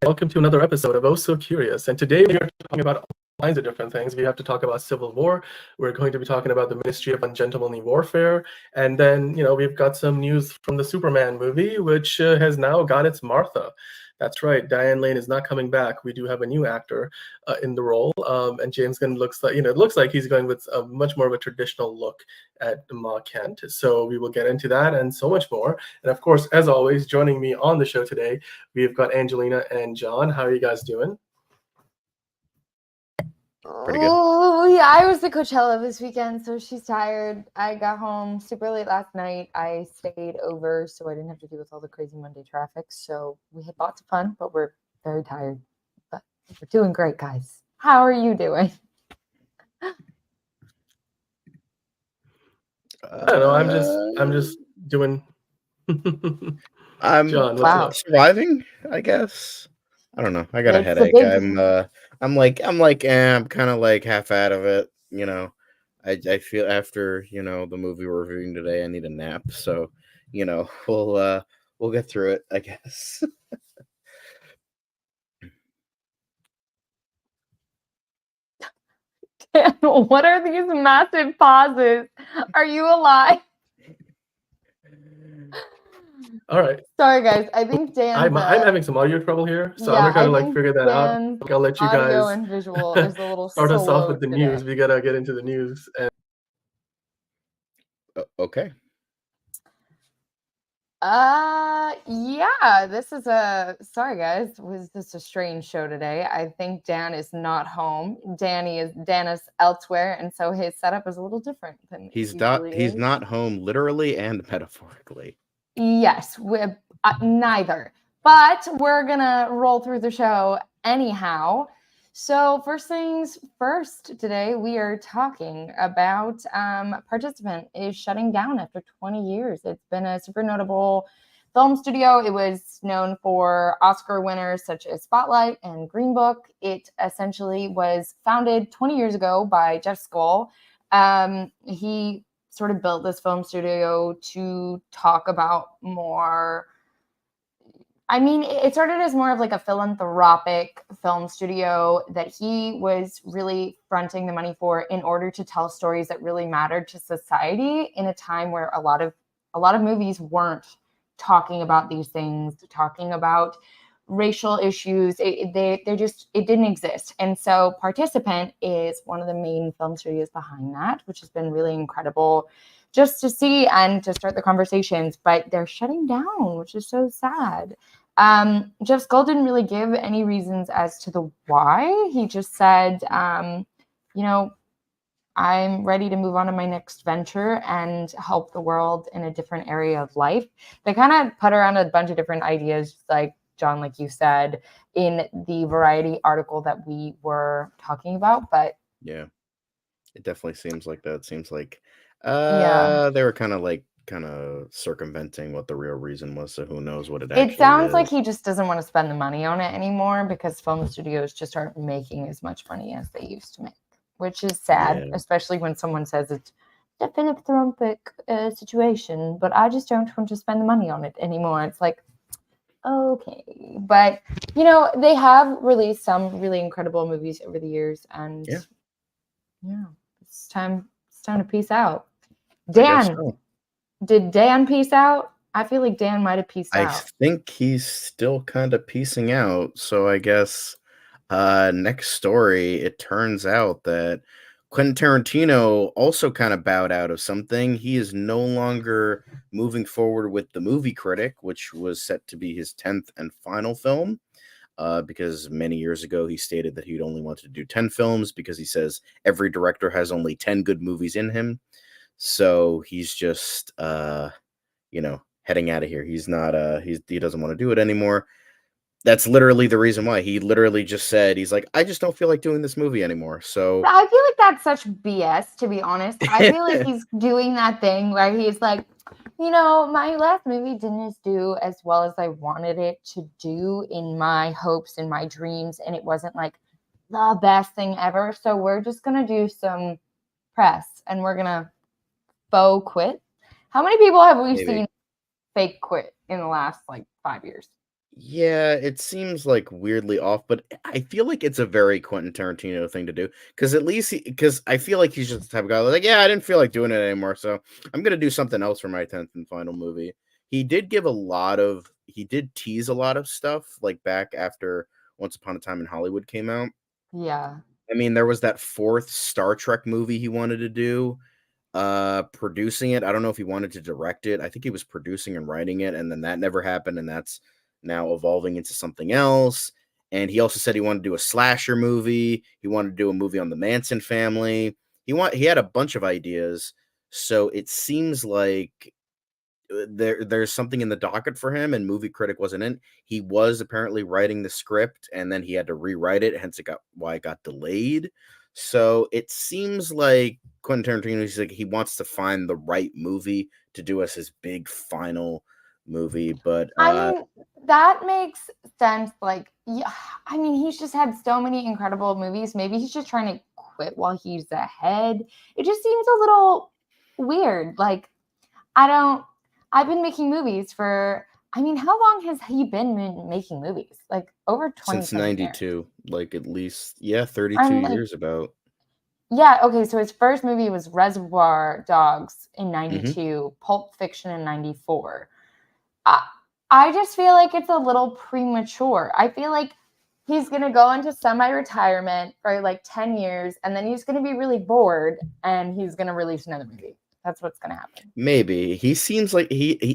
welcome to another episode of Oh So Curious. And today we are talking about all kinds of different things. We have to talk about Civil War. We're going to be talking about the Ministry of Ungentlemanly Warfare. And then, we've got some news from the Superman movie, which has now got its Martha. That's right, Diane Lane is not coming back. We do have a new actor in the role. And James Gunn looks like, it looks like he's going with a much more of a traditional look at Ma Kent. So we will get into that and so much more. And of course, as always, joining me on the show today, we've got Angelina and John. How are you guys doing? Pretty good. Oh, yeah, I was at Coachella this weekend, so she's tired. I got home super late last night. I stayed over so I didn't have to deal with all the crazy Monday traffic. So we had lots of fun, but we're very tired. But we're doing great, guys. How are you doing? I don't know. I'm just doing. I'm John, surviving, I guess. I don't know. I got a headache. I'm kind of like half out of it. I feel after the movie we're reviewing today, I need a nap. So we'll get through it, I guess. Dan, what are these massive pauses? Are you alive? All right. Sorry, guys. I think Dan. I'm having some audio trouble here, so I'm gonna try to figure that out. I'll let you guys. Audio and visual is a little start us off with the today. news. We gotta get into the news. Okay. Yeah. This is sorry, guys. Was this a strange show today? I think Dan is not home. Dan is elsewhere, and so his setup is a little different than he's not home literally and metaphorically. Yes, neither. But we're gonna roll through the show anyhow. So first things first, today we are talking about Participant is shutting down after 20 years. It's been a super notable film studio. It was known for Oscar winners such as Spotlight and Green Book. It essentially was founded 20 years ago by Jeff Skoll. He sort of built this film studio to talk about more. I mean, it started as more of like a philanthropic film studio that he was really fronting the money for in order to tell stories that really mattered to society in a time where a lot of movies weren't talking about these things, talking about racial issues. It didn't exist. And so Participant is one of the main film studios behind that, which has been really incredible just to see and to start the conversations. But they're shutting down, which is so sad. Jeff Skoll didn't really give any reasons as to the why. He just said, I'm ready to move on to my next venture and help the world in a different area of life. They kind of put around a bunch of different ideas, like John, like you said, in the Variety article that we were talking about. But yeah, it definitely seems like that. It seems like they were kind of circumventing what the real reason was, so who knows what it actually is. It sounds like he just doesn't want to spend the money on it anymore because film studios just aren't making as much money as they used to make, which is sad, especially when someone says it's a philanthropic situation, but I just don't want to spend the money on it anymore. It's like, okay. But, they have released some really incredible movies over the years, and it's time to peace out. Dan, did Dan peace out? I feel like Dan might have peaced out. I think he's still kind of piecing out. So I guess next story, it turns out that Quentin Tarantino also kind of bowed out of something. He is no longer moving forward with The Movie Critic, which was set to be his 10th and final film. Because many years ago, he stated that he'd only wanted to do 10 films because he says every director has only 10 good movies in him. So he's just, heading out of here. He's not, he doesn't want to do it anymore. That's literally the reason why. He literally just said, he's like, I just don't feel like doing this movie anymore. So I feel like that's such BS, to be honest. I feel like he's doing that thing where he's like, my last movie didn't do as well as I wanted it to do in my hopes and my dreams. And it wasn't like the best thing ever. So we're just going to do some press and we're going to faux quit. How many people have we seen fake quit in the last 5 years? Yeah, it seems like weirdly off, but I feel like it's a very Quentin Tarantino thing to do. Because at least because I feel like he's just the type of guy like, yeah, I didn't feel like doing it anymore, so I'm gonna do something else for my 10th and final movie. He did tease a lot of stuff like back after Once Upon a Time in Hollywood came out. Yeah. I mean, there was that fourth Star Trek movie he wanted to do. Producing it, I don't know if he wanted to direct it. I think he was producing and writing it, and then that never happened, and that's now evolving into something else. And he also said he wanted to do a slasher movie. He wanted to do a movie on the Manson family. He had a bunch of ideas. So it seems like there's something in the docket for him, and Movie Critic wasn't in. He was apparently writing the script, and then he had to rewrite it, hence why it got delayed. So it seems like Quentin Tarantino is like he wants to find the right movie to do as his big final movie. But I mean, that makes sense. Like, yeah, I mean, he's just had so many incredible movies. Maybe he's just trying to quit while he's ahead. It just seems a little weird. Like, I've been making movies for, I mean, how long has he been making movies? Like, over 20 since 92, like at least 32 I'm like, years about. yeah, okay, so his first movie was Reservoir Dogs in Mhm. 92, Pulp Fiction in 94. I just feel like it's a little premature. I feel like he's going to go into semi-retirement for like 10 years, and then he's going to be really bored, and he's going to release another movie. That's what's going to happen. Maybe he seems like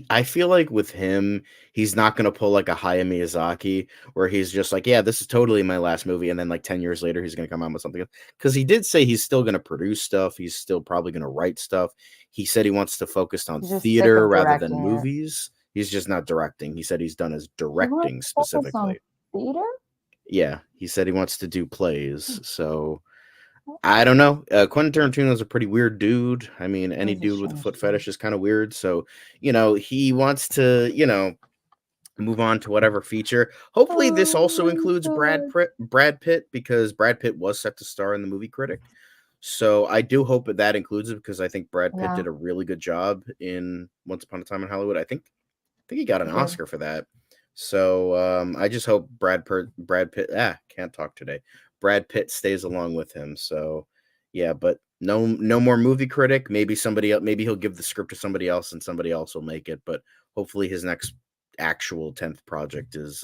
I feel like with him, he's not gonna pull like a Hayao Miyazaki where he's just like, yeah, this is totally my last movie, and then like 10 years later, he's gonna come out with something. Because he did say he's still gonna produce stuff. He's still probably gonna write stuff. He said he wants to focus on He's just sick theater of rather than directing it. Movies. He's just not directing. He said he's done his He wants directing to focus on specifically. theater? Yeah, he said he wants to do plays. So I don't know. Quentin Tarantino's a pretty weird dude. I mean, any He's a dude with a foot strange dude. fetish is kind of weird. So, he wants to, move on to whatever feature. Hopefully, this also includes Brad Pitt because Brad Pitt was set to star in the Movie Critic. So I do hope that includes it because I think Brad Pitt Yeah, did a really good job in Once Upon a Time in Hollywood. I think he got an he did. Oscar for that. So I just hope Brad Pitt can't talk today. Brad Pitt stays along with him. So yeah, but no more Movie Critic. Maybe somebody else. Maybe he'll give the script to somebody else, and somebody else will make it. But hopefully, his next actual 10th project is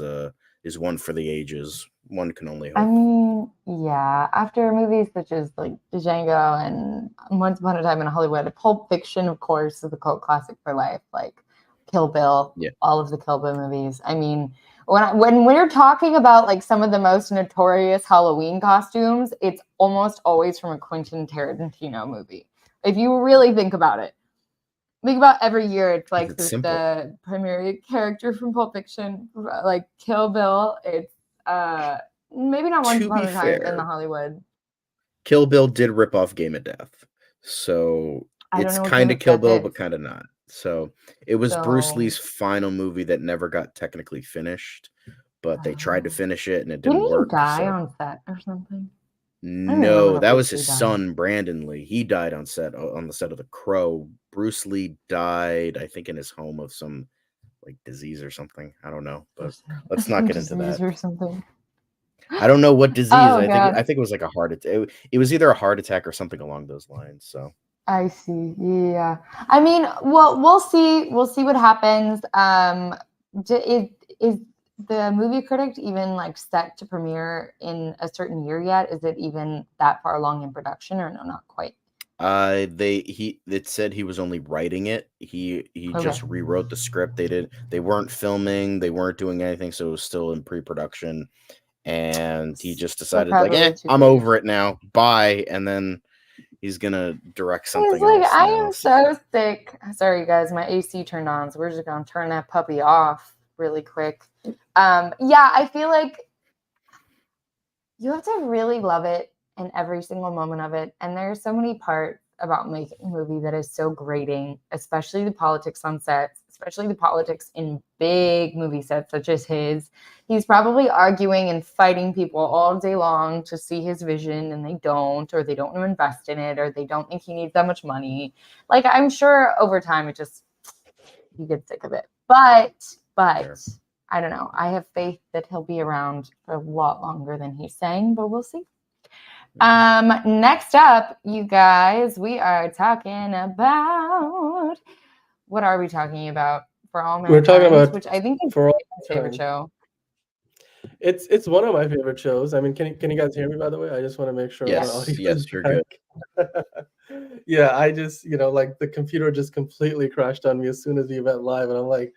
one for the ages. One can only hope. I mean, yeah, after movies such as like Django and Once Upon a Time in Hollywood, Pulp Fiction, of course, is a cult classic for life. Like Kill Bill, Yeah. all of the Kill Bill movies. I mean, when we're talking about like some of the most notorious Halloween costumes, it's almost always from a Quentin Tarantino movie. If you really think about it. Think about every year, it's like It's simple. the primary character from Pulp Fiction, like Kill Bill. It's maybe not Once To Upon be a Time in the fair, Hollywood. Kill Bill did rip off Game of Death. So I don't it's know what kind Game of of Kill Death Bill, is. but kind of not. So it was Bruce Lee's final movie that never got technically finished, but they tried to finish it and it didn't Didn't he work. die on set or something? No, that was his son, Brandon Lee. He died on the set of The Crow. Bruce Lee died, I think, in his home of some like disease or something. I don't know, but let's not get into that. Or something. I don't know what disease. Oh, I God. think it was like a heart attack. It was either a heart attack or something along those lines. So I see. Yeah. I mean, well, we'll see. We'll see what happens. Is the Movie Critic even like set to premiere in a certain year yet? Is it even that far along in production, or no, not quite? It said he was only writing it. He just rewrote the script. They weren't filming, they weren't doing anything, so it was still in pre-production. And he just decided like, I'm over it now. Bye. And then he's gonna direct something else. I am so sick. Sorry guys, my AC turned on, so we're just gonna turn that puppy off really quick. Yeah, I feel like you have to really love it in every single moment of it. And there's so many parts about making a movie that is so grating, especially the politics on sets, especially the politics in big movie sets such as his. He's probably arguing and fighting people all day long to see his vision, and they don't, or they don't want to invest in it, or they don't think he needs that much money. Like, I'm sure over time you get sick of it. But Sure. I don't know. I have faith that he'll be around for a lot longer than he's saying, but we'll see. Next up, you guys, we are talking about, what are we talking about? For All Mankind, We're talking about which I think is For All my favorite show. It's one of my favorite shows. I mean, can you guys hear me, by the way? I just want to make sure my audio is you're back. good. Yeah, I just, like the computer just completely crashed on me as soon as the event live, and I'm like,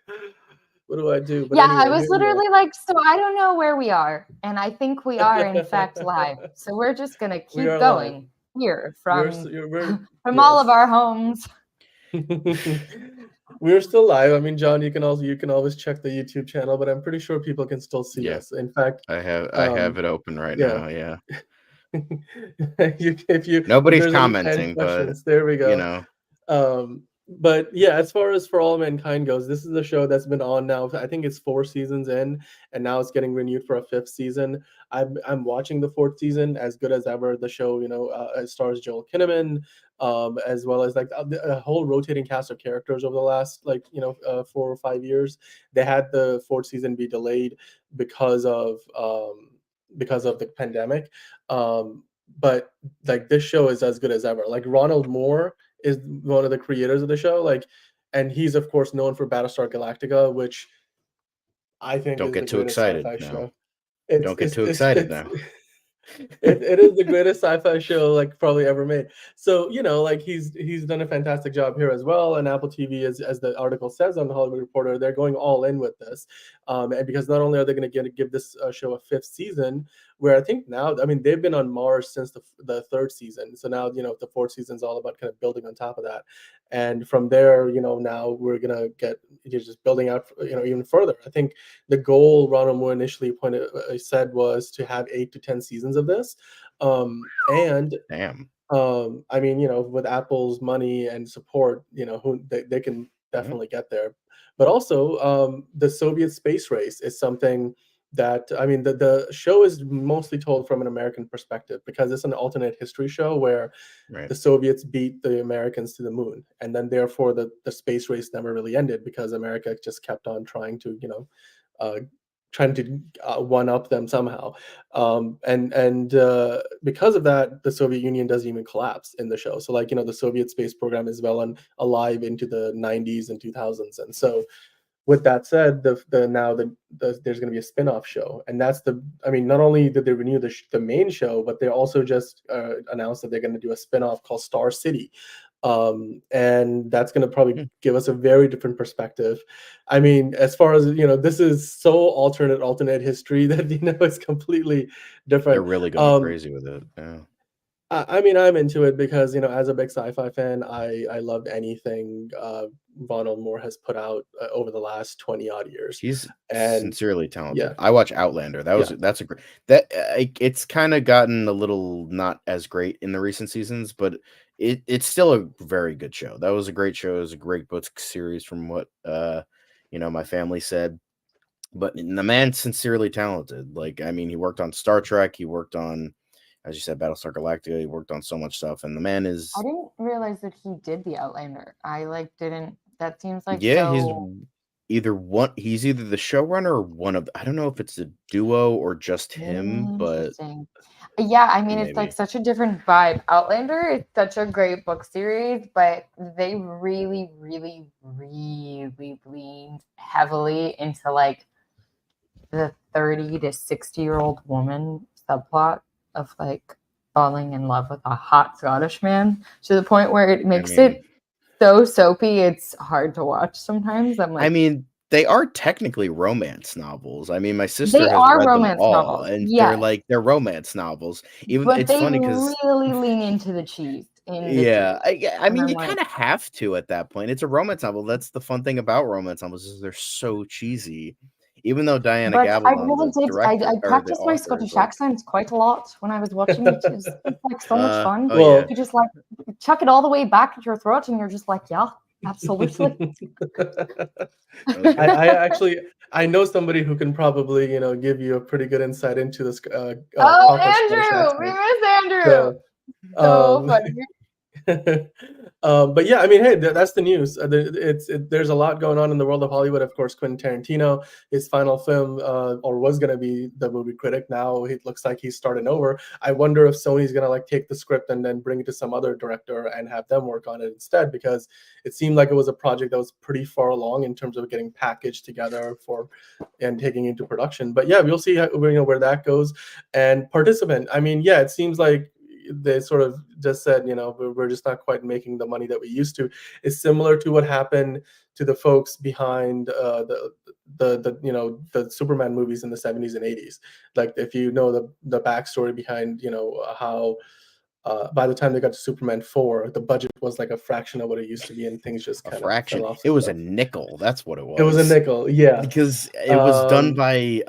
what do I do? But Yeah, anyway, I was here we are. literally like, so I don't know where we are. And I think we are, in fact, live. So we're just going to keep going here from all of our homes. We're still live. I mean, John, you can always check the YouTube channel, but I'm pretty sure people can still see us. In fact, I have it open right now. Yeah. if Nobody's there's commenting, but there we go. But yeah, as far as For All Mankind goes, this is a show that's been on now. I think it's 4 seasons in, and now it's getting renewed for a 5th season. I'm watching the 4th season, as good as ever. The show, stars Joel Kinnaman, as well as like a whole rotating cast of characters over the last 4 or 5 years. They had the 4th season be delayed because of the pandemic. But like this show is as good as ever. Like Ronald Moore is one of the creators of the show, and he's of course known for Battlestar Galactica, which I think don't is get the too greatest excited sci-fi now. show. Don't get too excited now. It is the greatest sci-fi show probably ever made. So he's done a fantastic job here as well. And Apple TV, as the article says on the Hollywood Reporter, they're going all in with this, and because not only are they going to give this show a 5th season, where I think now, I mean, they've been on Mars since the 3rd season. So now the 4th season is all about kind of building on top of that, and from there, now we're gonna get just building out even further. I think the goal Ronald Moore initially said was to have 8 to 10 seasons of this, and damn. I mean, with Apple's money and support, who they can definitely get there. But also, the Soviet space race is something that, I mean, the show is mostly told from an American perspective, because it's an alternate history show where the Soviets beat the Americans to the moon, and then therefore the space race never really ended, because America just kept on trying to one up them somehow, and because of that, the Soviet Union doesn't even collapse in the show. So the Soviet space program is well and alive into the 90s and 2000s. And so with that said, there's going to be a spin-off show, and that's not only did they renew the main show, but they also just announced that they're going to do a spin-off called Star City. And that's going to probably give us a very different perspective. I mean, as far as this is so alternate history that it's completely different. They're really going crazy with it. Yeah. I mean, I'm into it because as a big sci-fi fan, I love anything Ronald Moore has put out over the last 20 odd years. He's sincerely talented. Yeah. I watch Outlander. That's a great it's kind of gotten a little not as great in the recent seasons, but it's still a very good show. That was a great show. It was a great book series from what my family said. But the man's sincerely talented. I mean, he worked on Star Trek. He worked on, as you said, Battlestar Galactica. He worked on so much stuff, and the man is. I didn't realize that he did the Outlander. Mm-hmm. That seems like he's either the showrunner or one of. I don't know if it's a duo or just him, but yeah, I mean, it's such a different vibe. Outlander is such a great book series, but they really, really, really leaned heavily into the 30 to 60-year-old woman subplot of falling in love with a hot Scottish man, to the point where it makes it so soapy it's hard to watch sometimes. I mean, they are technically romance novels. I mean, my sister has read them all, novels. And they're romance novels. But it's funny because really lean into the cheese. I mean, you kind of have to at that point. It's a romance novel. That's the fun thing about romance novels, is they're so cheesy. Even though Diana Gabaldon, I practiced my Scottish accent quite a lot when I was watching it. It's so much fun. You just chuck it all the way back at your throat, and you're just yeah, absolutely. I know somebody who can probably give you a pretty good insight into this. Andrew, we miss Andrew. So funny. But yeah, I mean, hey, that's the news. There's a lot going on in the world of Hollywood. Of course, Quentin Tarantino, his final film, or was going to be the movie critic. Now it looks like he's starting over. I wonder if Sony's going to like take the script and then bring it to some other director and have them work on it instead, because it seemed like it was a project that was pretty far along in terms of getting packaged together for and taking into production. But yeah, we'll see how, where that goes. And Participant, I mean, yeah, it seems like they sort of just said, we're just not quite making the money that we used to. It's similar to what happened to the folks behind the Superman movies in the 70s and 80s. Like, if you know the backstory behind how by the time they got to Superman 4, the budget was like a fraction of what it used to be, and things just A kind of fraction. fell off. It was a nickel. That's what it was. It was a nickel, yeah. Because it was done by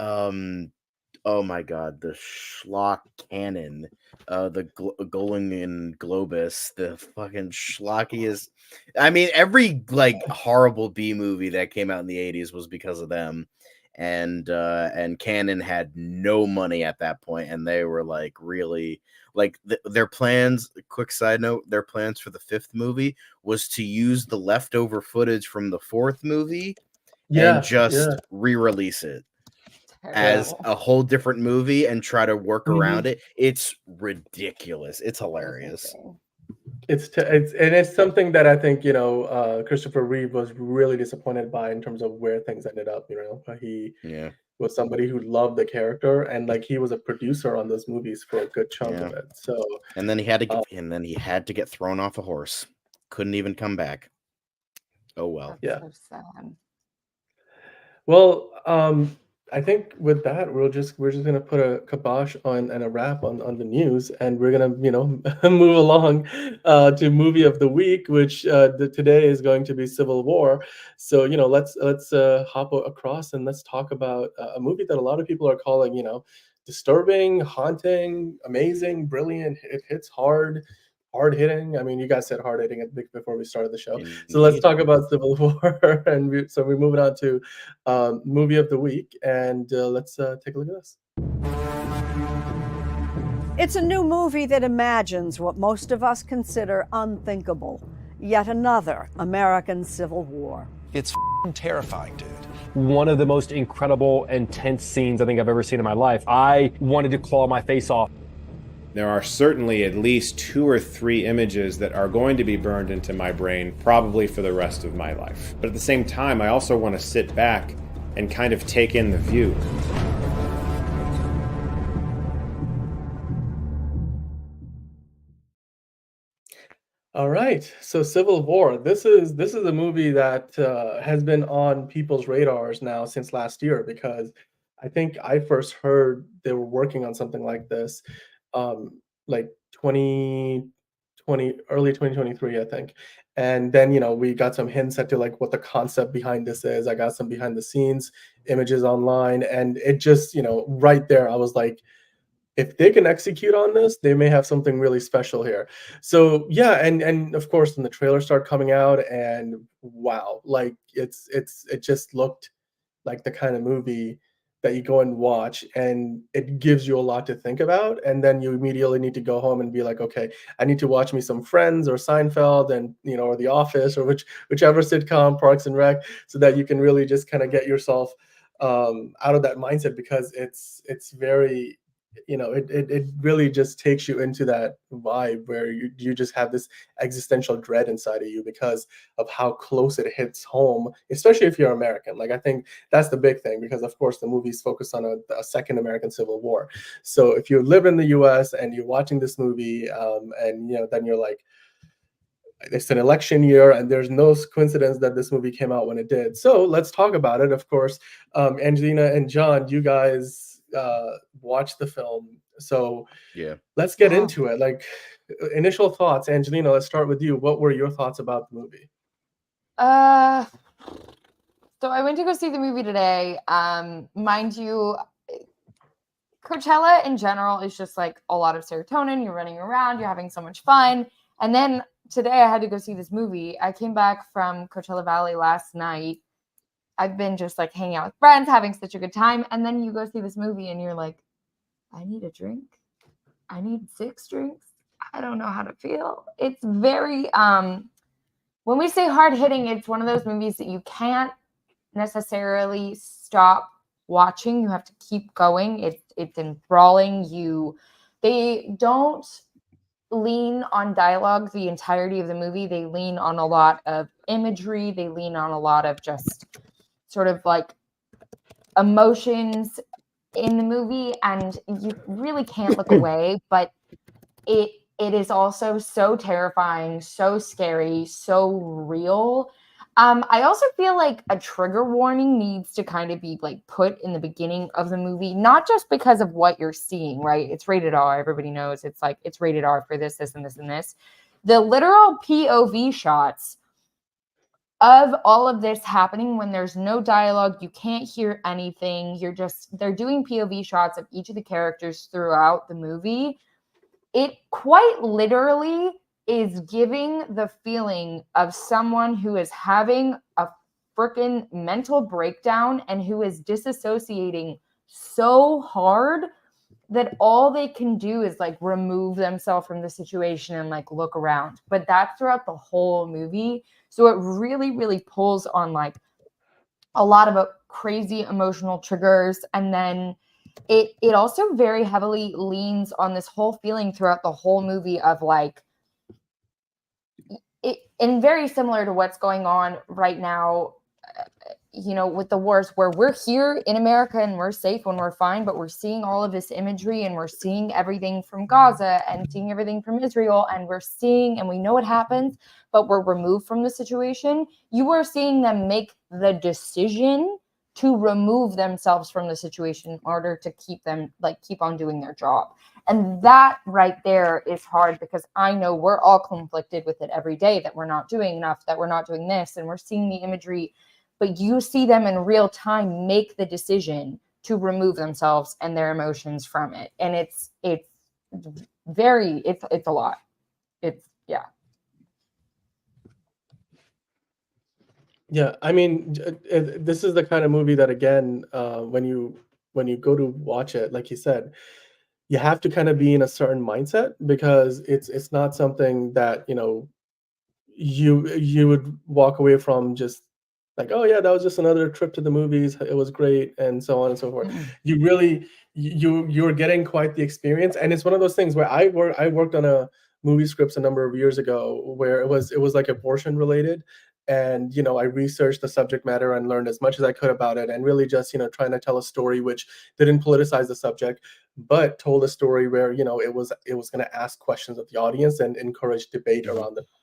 oh my god, the schlock cannon, the Golingen Globus, the fucking schlockiest. I mean, every like horrible B movie that came out in the 80s was because of them. And Canon had no money at that point, and they were like really like their plans. Quick side note: their plans for the 5th movie was to use the leftover footage from the 4th movie and just re-release it as a whole different movie and try to work around it. It's ridiculous. It's hilarious. It's something that I think Christopher Reeve was really disappointed by in terms of where things ended up. He was somebody who loved the character, and like he was a producer on those movies for a good chunk of it. So and then he had to get thrown off a horse. Couldn't even come back. Oh well. That's so sad. Well, I think with that, we're just gonna put a kibosh on and a wrap on the news, and we're gonna move along to movie of the week, which today is going to be Civil War. So let's hop across and let's talk about a movie that a lot of people are calling disturbing, haunting, amazing, brilliant. It hits hard hitting. I mean, you guys said hard hitting before we started the show. Indeed. So let's talk about Civil War. And we're moving on to movie of the week. And let's take a look at this. It's a new movie that imagines what most of us consider unthinkable. Yet another American Civil War. It's terrifying, dude. One of the most incredible and tense scenes I think I've ever seen in my life. I wanted to claw my face off. There are certainly at least 2 or 3 images that are going to be burned into my brain, probably for the rest of my life. But at the same time, I also want to sit back and kind of take in the view. All right, so Civil War. This is a movie that has been on people's radars now since last year, because I think I first heard they were working on something like this like 2020, early 2023, I think. And then we got some hints at to like what the concept behind this is. I got some behind the scenes images online, and it just right there I was like, if they can execute on this, they may have something really special here. So yeah, and of course, when the trailers start coming out, and wow, like it just looked like the kind of movie that you go and watch, and it gives you a lot to think about, and then you immediately need to go home and be like, okay, I need to watch me some Friends or Seinfeld, and or The Office, or whichever sitcom, Parks and Rec, so that you can really just kind of get yourself out of that mindset, because it's very it really just takes you into that vibe where you just have this existential dread inside of you because of how close it hits home, especially if you're American. Like, I think that's the big thing, because of course the movie's focused on a second American Civil War. So if you live in the US and you're watching this movie, and then you're like, it's an election year, and there's no coincidence that this movie came out when it did. So let's talk about it. Of course, Angelina and John, you guys watched the film, so yeah, let's get into it. Like, initial thoughts. Angelina, let's start with you. What were your thoughts about the movie? So I went to go see the movie today. Mind you, Coachella in general is just like a lot of serotonin. You're running around, you're having so much fun. And then today I had to go see this movie. I came back from Coachella Valley last night. I've been just like hanging out with friends, having such a good time. And then you go see this movie and you're like, I need a drink. I need 6 drinks. I don't know how to feel. It's very when we say hard hitting, it's one of those movies that you can't necessarily stop watching. You have to keep going. It's enthralling. They don't lean on dialogue the entirety of the movie. They lean on a lot of imagery. They lean on a lot of just sort of like emotions in the movie, and you really can't look away. But it is also so terrifying, so scary, so real. I also feel like a trigger warning needs to kind of be like put in the beginning of the movie, not just because of what you're seeing, right? It's rated R. Everybody knows it's like it's rated R for this, this, and this, and this. The literal POV shots of all of this happening when there's no dialogue, you can't hear anything. They're doing POV shots of each of the characters throughout the movie. It quite literally is giving the feeling of someone who is having a freaking mental breakdown and who is disassociating so hard that all they can do is like remove themselves from the situation and like look around. But that's throughout the whole movie. So it really, really pulls on like a lot of crazy emotional triggers. And then it also very heavily leans on this whole feeling throughout the whole movie of like it, and very similar to what's going on right now, with the wars, where we're here in America and we're safe when we're fine, but we're seeing all of this imagery and we're seeing everything from Gaza and seeing everything from Israel, and we're seeing, and we know what happens, but we're removed from the situation. You are seeing them make the decision to remove themselves from the situation in order to keep on doing their job. And that right there is hard, because I know we're all conflicted with it every day, that we're not doing enough, that we're not doing this, and we're seeing the imagery, but you see them in real time make the decision to remove themselves and their emotions from it. And it's a lot. Yeah. Yeah, I mean, this is the kind of movie that, again, when you go to watch it, like you said, you have to kind of be in a certain mindset, because it's not something that you would walk away from just like, oh yeah, that was just another trip to the movies. It was great, and so on and so forth. You really you're getting quite the experience, and it's one of those things where I worked on a movie scripts a number of years ago where it was like abortion related, and I researched the subject matter and learned as much as I could about it, and really just trying to tell a story which didn't politicize the subject, but told a story where it was going to ask questions of the audience and encourage debate around the topic.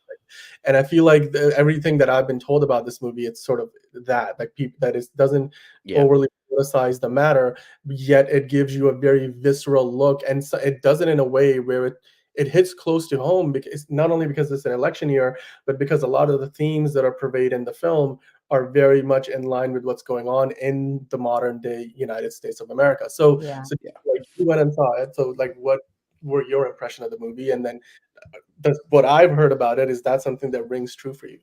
And I feel like everything that I've been told about this movie, it's sort of that, like, people that it doesn't overly politicize the matter, yet it gives you a very visceral look, and so it does it in a way where it hits close to home, because not only because it's an election year, but because a lot of the themes that are pervaded in the film are very much in line with what's going on in the modern day United States of America. So, like, you went and saw it. So, like, what were your impression of the movie? And then that's what I've heard about it. Is that something that rings true for you?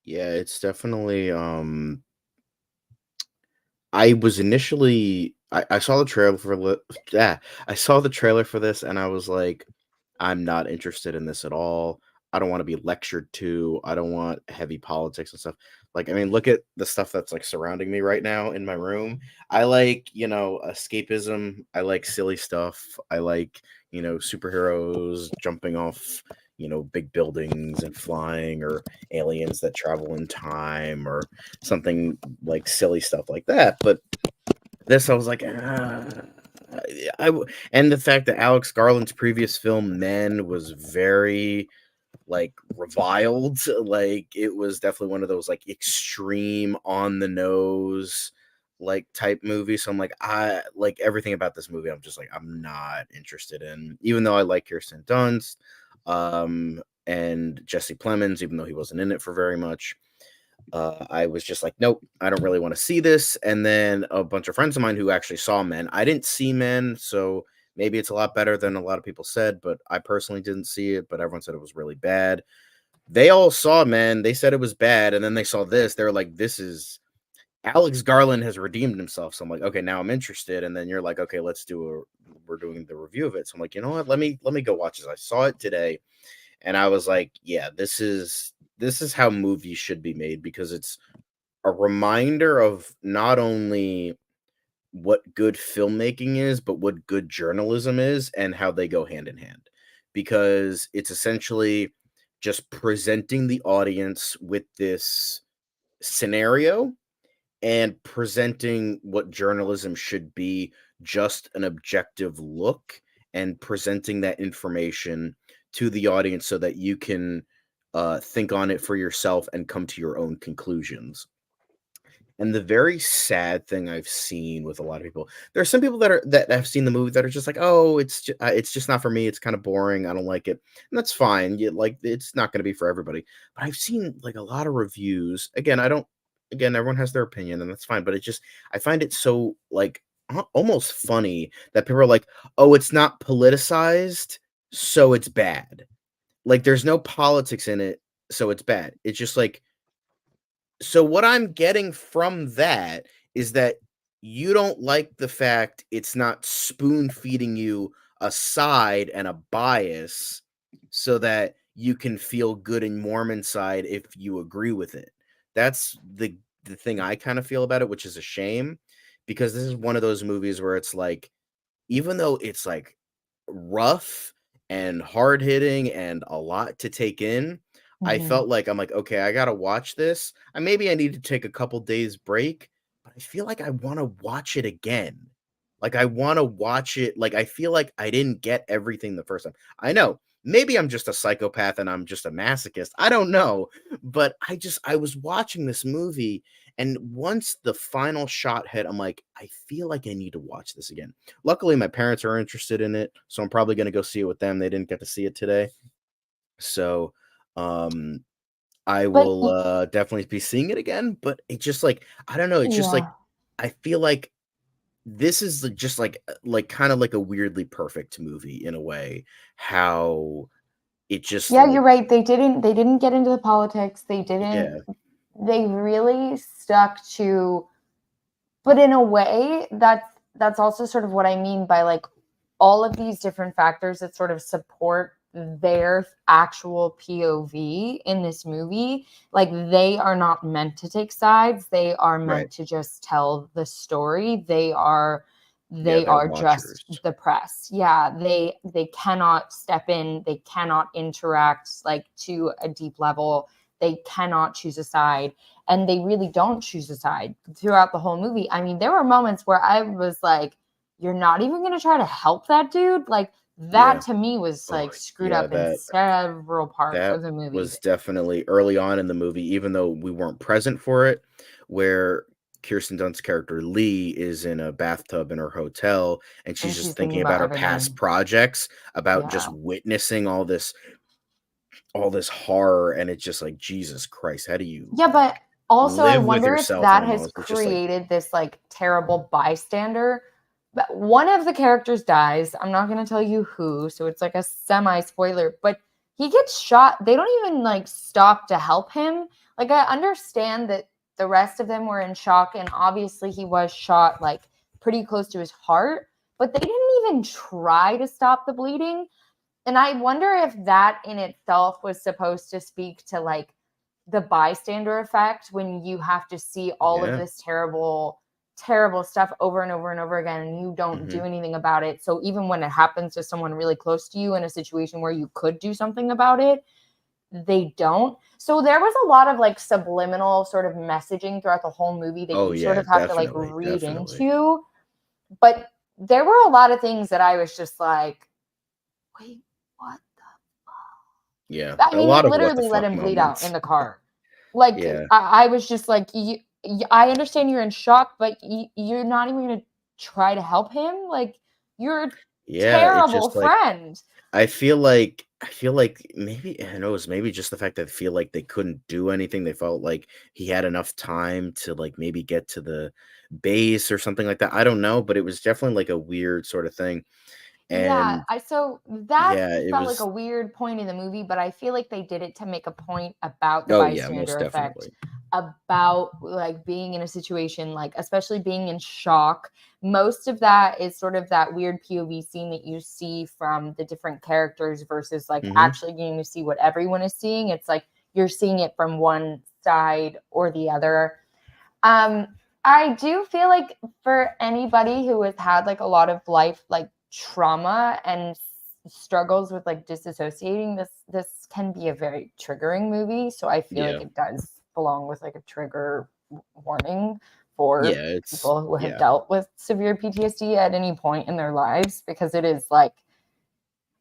Yeah, it's definitely I was initially I saw the trailer for I saw the trailer for this, and I was like, I'm not interested in this at all. I don't want to be lectured to. I don't want heavy politics and stuff. Like, I mean, look at the stuff that's like surrounding me right now in my room. I like, escapism. I like silly stuff. I like, superheroes jumping off, big buildings and flying, or aliens that travel in time, or something like silly stuff like that. But this, I was like, and the fact that Alex Garland's previous film Men was very like reviled, like it was definitely one of those like extreme on the nose like type movies. So I'm like, I like everything about this movie. I'm just like, I'm not interested in, even though I like Kirsten Dunst and Jesse Plemons, even though he wasn't in it for very much. I was just like, nope, I don't really want to see this. And then a bunch of friends of mine who actually saw Men. I didn't see Men, so maybe it's a lot better than a lot of people said, but I personally didn't see it, but everyone said it was really bad. They all saw Men. They said it was bad, and then they saw this. They were like, this is... Alex Garland has redeemed himself. So I'm like, okay, now I'm interested. And then you're like, okay, let's do we're doing the review of it. So I'm like, you know what? Let me go watch this. I saw it today, and I was like, yeah, this is how movies should be made, because it's a reminder of not only what good filmmaking is, but what good journalism is, and how they go hand in hand. Because it's essentially just presenting the audience with this scenario and presenting what journalism should be, just an objective look, and presenting that information to the audience so that you can think on it for yourself and come to your own conclusions. And the very sad thing I've seen with a lot of people, there are some people that have seen the movie that are just like, oh, it's just not for me. It's kind of boring. I don't like it, and that's fine. Like, it's not going to be for everybody. But I've seen like a lot of reviews. Again, I don't. Again, everyone has their opinion, and that's fine. But I find it so like almost funny that people are like, oh, it's not politicized, so it's bad. Like, there's no politics in it, so it's bad. It's just like, so what I'm getting from that is that you don't like the fact it's not spoon feeding you a side and a bias so that you can feel good in Mormon side if you agree with it. That's the thing I kind of feel about it, which is a shame, because this is one of those movies where it's like, even though it's like rough and hard hitting and a lot to take in, I felt like, I'm like, okay, I gotta watch this. Maybe I need to take a couple days break, but I feel like I want to watch it again. Like, I want to watch it. Like, I feel like I didn't get everything the first time. I know maybe I'm just a psychopath and I'm just a masochist. I don't know, but I was watching this movie, and once the final shot hit, I'm like, I feel like I need to watch this again. Luckily, my parents are interested in it, so I'm probably gonna go see it with them. They didn't get to see it today, so I But will definitely be seeing it again. But it's just like, I don't know. It's just like, yeah. I feel like this is just like kind of like a weirdly perfect movie in a way. How it just Yeah, you're right. They didn't get into the politics. yeah, They really stuck to, but in a way that's also sort of what I mean by like all of these different factors that sort of support their actual POV in this movie. Like, they are not meant to take sides. They are right. meant to just tell the story. They are They're watchers. just the press. Yeah, they cannot step in. They cannot interact like to a deep level. They cannot choose a side, and they really don't choose a side throughout the whole movie. I mean, there were moments where I was like, you're not even going to try to help that dude? Like, that to me was like screwed up in several parts of the movie. Was definitely early on in the movie, even though we weren't present for it, where Kirsten Dunst's character Lee is in a bathtub in her hotel, and she's just thinking about her past projects, about just witnessing all this horror, and it's just like, Jesus Christ, how do you but also I live with wonder if yourself that almost? has It's just like, created this like terrible bystander. But one of the characters dies. I'm not going to tell you who, so it's like a semi spoiler, but he gets shot. They don't even like stop to help him. Like, I understand that the rest of them were in shock, and obviously he was shot like pretty close to his heart, but they didn't even try to stop the bleeding. And I wonder if that in itself was supposed to speak to like the bystander effect, when you have to see all of this terrible stuff over and over and over again, and you don't do anything about it. So even when it happens to someone really close to you in a situation where you could do something about it, they don't. So there was a lot of like subliminal sort of messaging throughout the whole movie that you sort of have to like read into. But there were a lot of things that I was just like, wait, what the fuck? Yeah. I mean, they literally let him bleed out in the car. Like, I was just like, I understand you're in shock, but you're not even going to try to help him. Like, you're a terrible friend. I feel like maybe, I know it's maybe just the fact that I feel like they couldn't do anything. They felt like he had enough time to like maybe get to the base or something like that. I don't know, but it was definitely like a weird sort of thing. And so that felt like a weird point in the movie, but I feel like they did it to make a point about the bystander effect. about like being in a situation, like especially being in shock. Most of that is sort of that weird POV scene that you see from the different characters versus like actually getting to see what everyone is seeing. It's like you're seeing it from one side or the other. I do feel like for anybody who has had like a lot of life like trauma and struggles with like disassociating, this can be a very triggering movie. So I feel like it does belong with like a trigger warning for people who have dealt with severe PTSD at any point in their lives, because it is like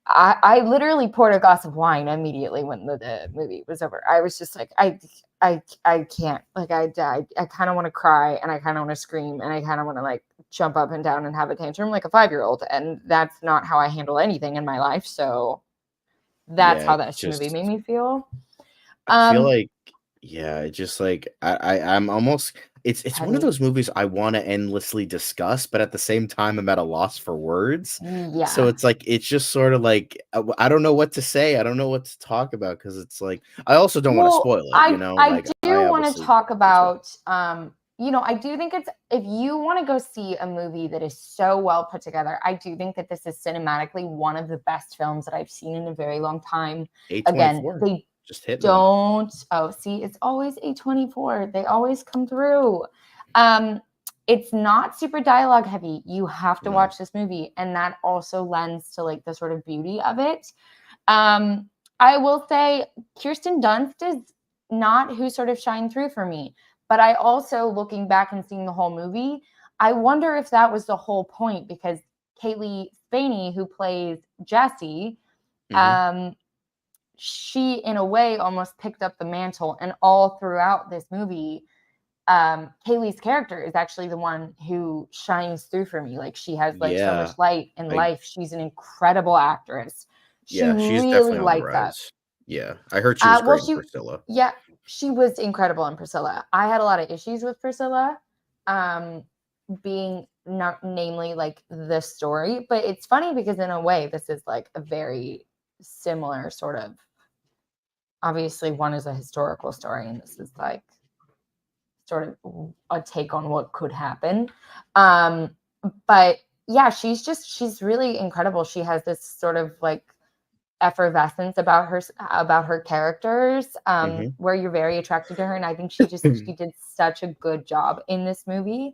I literally poured a glass of wine immediately when the movie was over. I was just like, I can't, like I kind of want to cry and I kind of want to scream and I kind of want to like jump up and down and have a tantrum like a 5-year-old. And that's not how I handle anything in my life. So that's how this movie made me feel. I feel like, just like I'm almost, it's one of those movies I want to endlessly discuss, but at the same time I'm at a loss for words. So it's like, it's just sort of like I don't know what to say, I don't know what to talk about, because it's like I also don't want to spoil it, you know. I do want to talk about you know, I do think it's, if you want to go see a movie that is so well put together, I do think that this is cinematically one of the best films that I've seen in a very long time. Again, they just hit don't see, it's always A24, they always come through. It's not super dialogue heavy. You have to watch this movie, and that also lends to like the sort of beauty of it. I will say Kirsten Dunst is not who sort of shined through for me, but I also, looking back and seeing the whole movie, I wonder if that was the whole point, because Kaylee Spaney, who plays Jessie, she in a way almost picked up the mantle, and all throughout this movie, Kaylee's character is actually the one who shines through for me. Like, she has like so much light in life. She's an incredible actress. She she's really definitely lights up. Yeah, I heard she was great in Priscilla. Yeah, she was incredible in Priscilla. I had a lot of issues with Priscilla, being not namely like the story, but it's funny because in a way this is like a very similar sort of, obviously one is a historical story and this is like sort of a take on what could happen. But yeah, she's really incredible. She has this sort of like effervescence about her characters, where you're very attracted to her, and I think she did such a good job in this movie.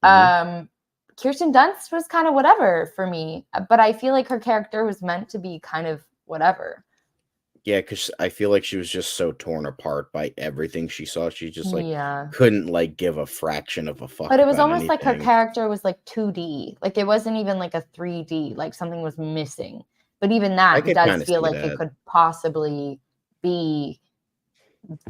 Kirsten Dunst was kind of whatever for me, but I feel like her character was meant to be kind of whatever. Yeah, because I feel like she was just so torn apart by everything she saw. She just like couldn't like give a fraction of a fuck. But it was almost like her character was like 2D. Like it wasn't even like a 3D. Like something was missing. But even that does feel like it could possibly be.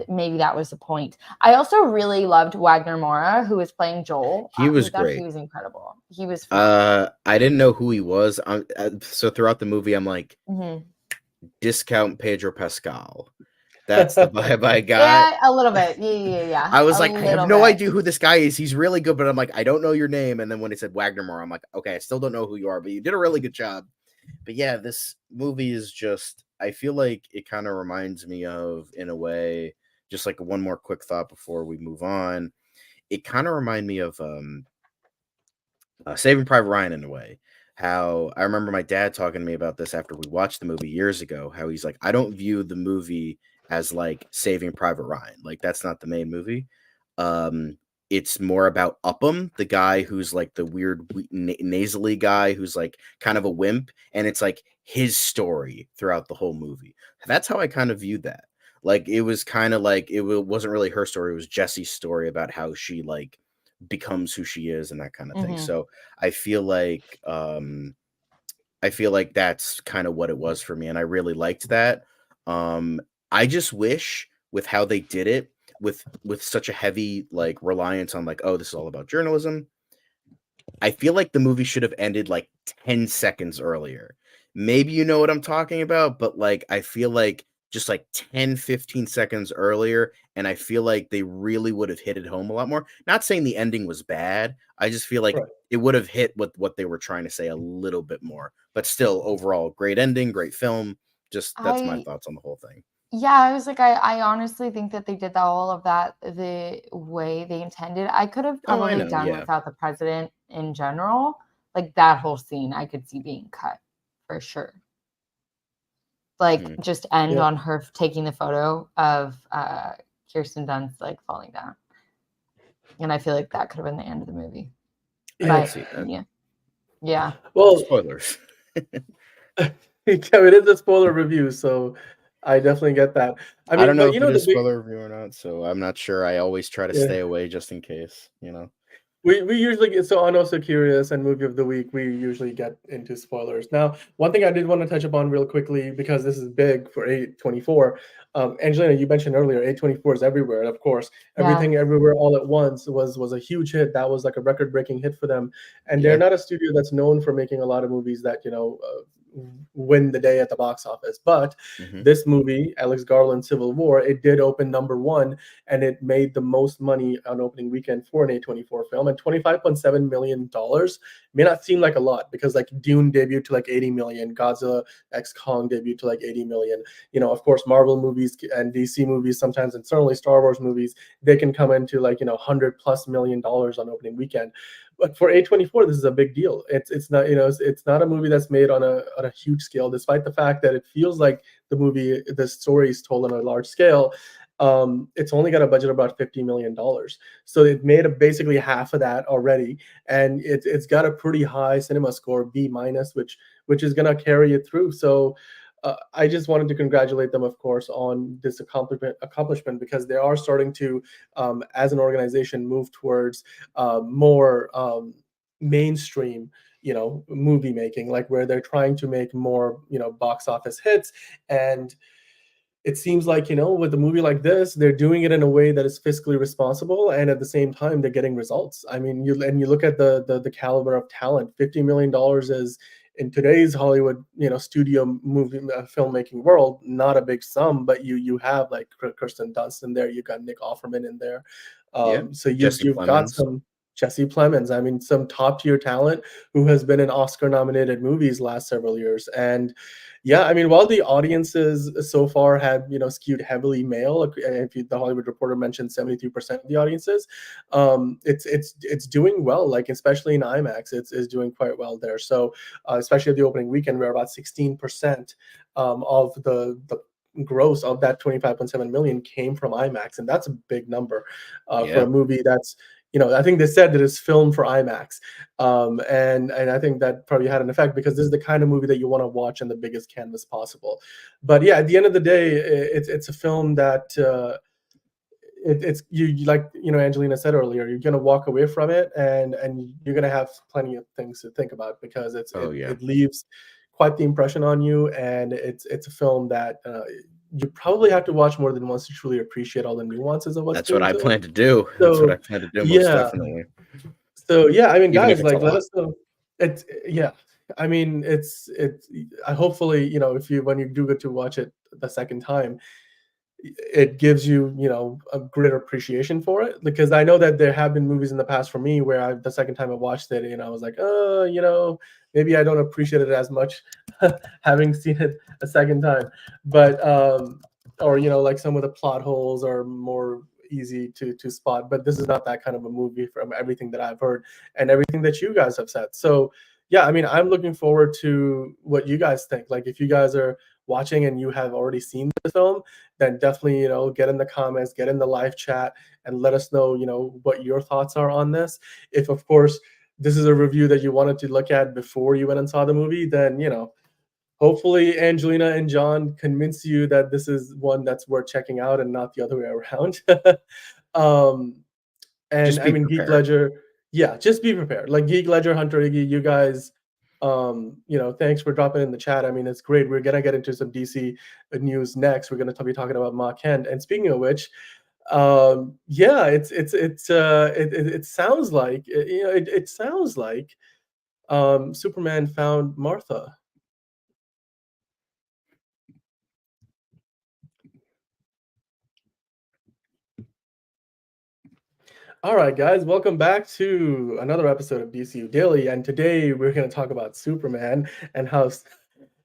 Maybe that was the point. I also really loved Wagner Moura, who was playing Joel. He was great. He was incredible. He was. Fun. I didn't know who he was. So throughout the movie, I'm like. Discount Pedro Pascal. That's the vibe I got. Yeah, a little bit. Yeah. I was like, I have no idea who this guy is. He's really good, but I'm like, I don't know your name. And then when he said Wagner Moura, I'm like, okay, I still don't know who you are, but you did a really good job. But yeah, this movie is just, I feel like it kind of reminds me of, in a way, just like one more quick thought before we move on. It kind of reminded me of Saving Private Ryan in a way. How I remember my dad talking to me about this after we watched the movie years ago, how he's like, I don't view the movie as like Saving Private Ryan. Like that's not the main movie. It's more about Upham, the guy who's like the weird nasally guy who's like kind of a wimp. And it's like his story throughout the whole movie. That's how I kind of viewed that. Like, it was kind of like, it wasn't really her story. It was Jessie's story about how she like becomes who she is and that kind of thing. So I feel like that's kind of what it was for me, and I really liked that. I just wish, with how they did it, with such a heavy like reliance on like, oh, this is all about journalism, I feel like the movie should have ended like 10 seconds earlier. Maybe you know what I'm talking about, but like I feel like just like 10-15 seconds earlier, and I feel like they really would have hit it home a lot more. Not saying the ending was bad. I just feel like it would have hit with what they were trying to say a little bit more. But still, overall, great ending, great film. Just that's my thoughts on the whole thing. Yeah, I was like, I honestly think that they did all of that the way they intended. I could have Oh, I totally know, done yeah. without the president in general. Like that whole scene, I could see being cut for sure. Like just end Yeah. on her taking the photo of Kirsten Dunst like falling down, and I feel like that could have been the end of the movie. I Yeah. can see that. Yeah. Well, Spoilers. yeah, it is a spoiler review, so I definitely get that. I I mean, don't know but if you it know, the is big, spoiler review or not, so I'm not sure. I always try to yeah. stay away just in case, you know. We usually get, so on Also Curious and Movie of the Week, we usually get into spoilers. Now, one thing I did want to touch upon real quickly, because this is big for A24. Angelina, you mentioned earlier, A24 is everywhere. And of course, Yeah. Everything Everywhere All at Once was a huge hit. That was like a record-breaking hit for them. And they're Yeah. not a studio that's known for making a lot of movies that, win the day at the box office. But Mhm. this movie, Alex Garland's Civil War, it did open #1, and it made the most money on opening weekend for an A24 film. And $25.7 million may not seem like a lot, because like Dune debuted to like 80 million, Godzilla X Kong debuted to like 80 million. Of course, Marvel movies and DC movies sometimes, and certainly Star Wars movies, they can come into like $100+ million on opening weekend. But for A24, this is a big deal. It's not, it's not a movie that's made on a huge scale, despite the fact that it feels like the story is told on a large scale. It's only got a budget of about $50 million. So it made basically half of that already. And it's got a pretty high cinema score, B-, which is going to carry it through. So I just wanted to congratulate them, of course, on this accomplishment, because they are starting to, as an organization, move towards more mainstream movie making, like where they're trying to make more box office hits. And it seems like, with a movie like this, they're doing it in a way that is fiscally responsible, and at the same time they're getting results. I mean, you look at the caliber of talent. $50 million is, in today's Hollywood studio movie filmmaking world, not a big sum, but you have like Kirsten Dunst in there, you got Nick Offerman in there. Yeah. So Jesse you've got Plemons. some Jesse Plemons. I mean, some top tier talent who has been in Oscar nominated movies last several years. And yeah, I mean, while the audiences so far have skewed heavily male, the Hollywood Reporter mentioned 73% of the audiences, it's doing well. Like especially in IMAX, it's doing quite well there. So especially at the opening weekend, where about 16% of the gross of that 25.7 million came from IMAX, and that's a big number for Yeah. a movie that's, I think they said that it's filmed for IMAX, and I think that probably had an effect, because this is the kind of movie that you want to watch on the biggest canvas possible. But yeah, at the end of the day, it's a film that it's like Angelina said earlier, you're gonna walk away from it, and you're gonna have plenty of things to think about, because Oh, yeah. it leaves quite the impression on you, and it's a film that you probably have to watch more than once to truly appreciate all the nuances of what's That's what being I told. plan to do. That's what I So plan to do, most yeah, definitely. so yeah, I mean, Even if guys, it's a like, let lot. us know. It's yeah, I mean, it's. I hopefully, if you when you do get to watch it the second time, it gives you a greater appreciation for it, because I know that there have been movies in the past for me where the second time I watched it, I was like, maybe I don't appreciate it as much having seen it a second time. But or like some of the plot holes are more easy to spot, but this is not that kind of a movie, from everything that I've heard and everything that you guys have said. So yeah, I mean, I'm looking forward to what you guys think. Like, if you guys are watching and you have already seen the film, then definitely get in the comments, get in the live chat, and let us know what your thoughts are on this. If, of course, this is a review that you wanted to look at before you went and saw the movie, then hopefully Angelina and John convince you that this is one that's worth checking out, and not the other way around. um and Just I be mean, Geek prepared. Ledger, yeah, just be prepared. Like Geek Ledger, Hunter Iggy, you guys, thanks for dropping in the chat. I mean, it's great. We're gonna get into some DC news next. We're gonna be talking about Ma Kent. And speaking of which, yeah, it sounds like it sounds like Superman found Martha. All right, guys, welcome back to another episode of DCU Daily. And today we're going to talk about Superman and how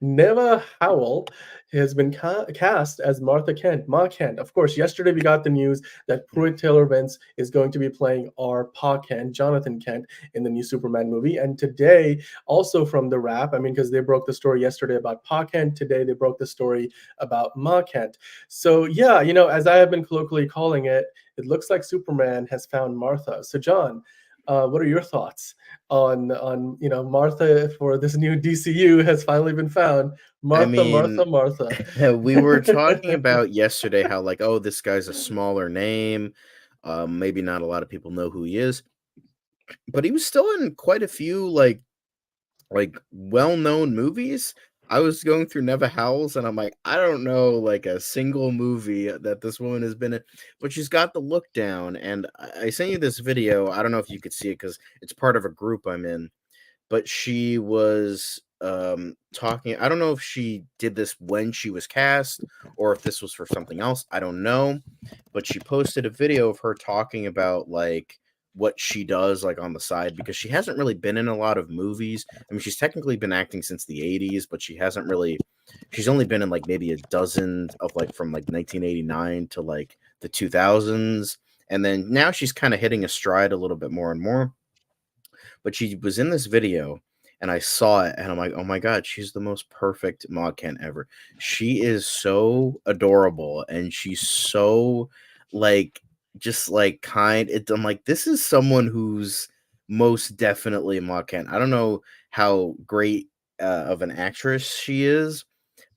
Neva Howell has been cast as Martha Kent, Ma Kent. Of course, yesterday we got the news that Pruitt Taylor Vince is going to be playing our Pa Kent, Jonathan Kent, in the new Superman movie. And today, also from the Wrap, I mean, because they broke the story yesterday about Pa Kent, today they broke the story about Ma Kent. So yeah, as I have been colloquially calling it, it looks like Superman has found Martha. So John, what are your thoughts on Martha for this new DCU has finally been found? I Martha, mean, Martha, Martha. we were talking about yesterday how, like, oh, this guy's a smaller name. Maybe not a lot of people know who he is, but he was still in quite a few like well-known movies. I was going through Neva Howells and I'm like, I don't know like a single movie that this woman has been in, but she's got the look down. And I sent you this video. I don't know if you could see it because it's part of a group I'm in, but she was talking. I don't know if she did this when she was cast or if this was for something else. I don't know, but she posted a video of her talking about like what she does like on the side, because she hasn't really been in a lot of movies. I mean, she's technically been acting since the 80s, but she's only been in like maybe a dozen of like from like 1989 to like the 2000s, and then now she's kind of hitting a stride a little bit more and more. But she was in this video and I saw it and I'm like, oh my God, she's the most perfect Ma Kent ever. She is so adorable and she's so like just like kind. I'm like, this is someone who's most definitely Ma Kent. I don't know how great of an actress she is,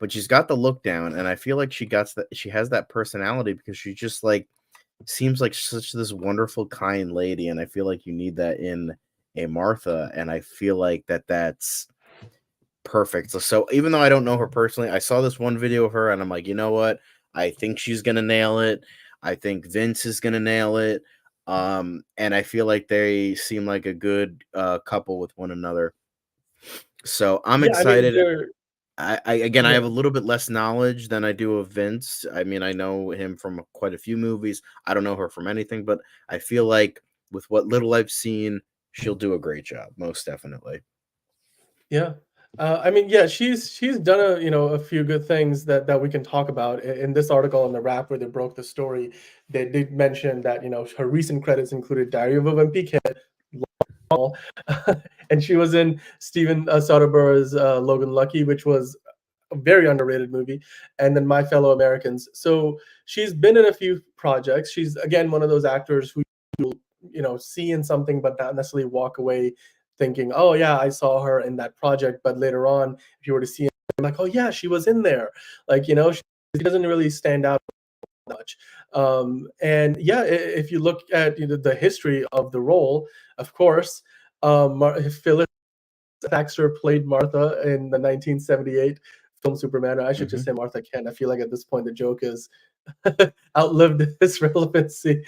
but she's got the look down, and I feel like she has that personality because she just like seems like such this wonderful, kind lady, and I feel like you need that in a Martha, and I feel like that's perfect. So even though I don't know her personally, I saw this one video of her, and I'm like, you know what? I think she's gonna nail it. I think Vince is gonna nail it. And I feel like they seem like a good couple with one another. So I'm Yeah, I mean, excited. they're I yeah. have a little bit less knowledge than I do of Vince. I mean, I know him from quite a few movies. I don't know her from anything, but I feel like with what little I've seen, she'll do a great job, most definitely. Yeah. I mean, yeah, she's done a few good things that we can talk about in this article on the Wrap where they broke the story. They did mention that her recent credits included Diary of a Wimpy Kid, and she was in Steven Soderbergh's Logan Lucky, which was a very underrated movie, and then My Fellow Americans. So she's been in a few projects. She's again one of those actors who see in something but not necessarily walk away thinking, oh yeah, I saw her in that project. But later on, if you were to see it, like, oh yeah, she was in there. Like, she doesn't really stand out much. And yeah, if you look at the history of the role, of course, Phyllis Thaxter played Martha in the 1978 film Superman. Or I should just say Martha Kent. I feel like at this point the joke is outlived its relevancy.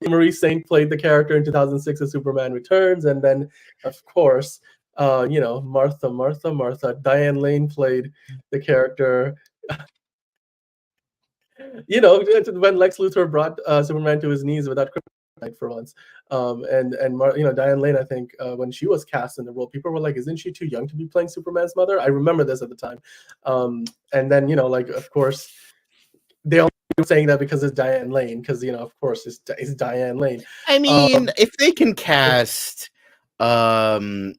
Marie Saint played the character in 2006 as Superman Returns, and then, of course, Martha, Martha, Martha. Diane Lane played the character. When Lex Luthor brought Superman to his knees without kryptonite for once, and Diane Lane, I think when she was cast in the role, people were like, "Isn't she too young to be playing Superman's mother?" I remember this at the time, and then of course, they all saying that because it's Diane Lane, because of course it's Diane Lane. I mean, if they can cast, has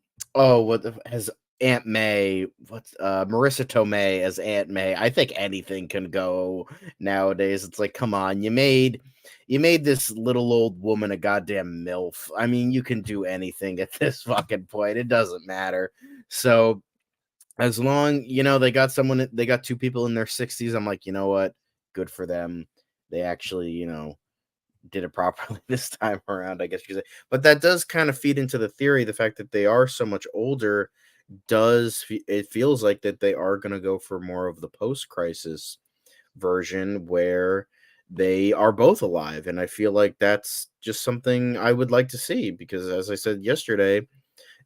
Aunt May, Marissa Tomei as Aunt May, I think anything can go nowadays. It's like, come on, you made this little old woman a goddamn MILF. I mean, you can do anything at this fucking point. It doesn't matter. So as long, they got two people in their 60s, I'm like, you know what? Good for them. They actually, did it properly this time around, I guess you could say. But that does kind of feed into the theory. The fact that they are so much older it feels like that they are going to go for more of the post-crisis version where they are both alive. And I feel like that's just something I would like to see, because as I said yesterday,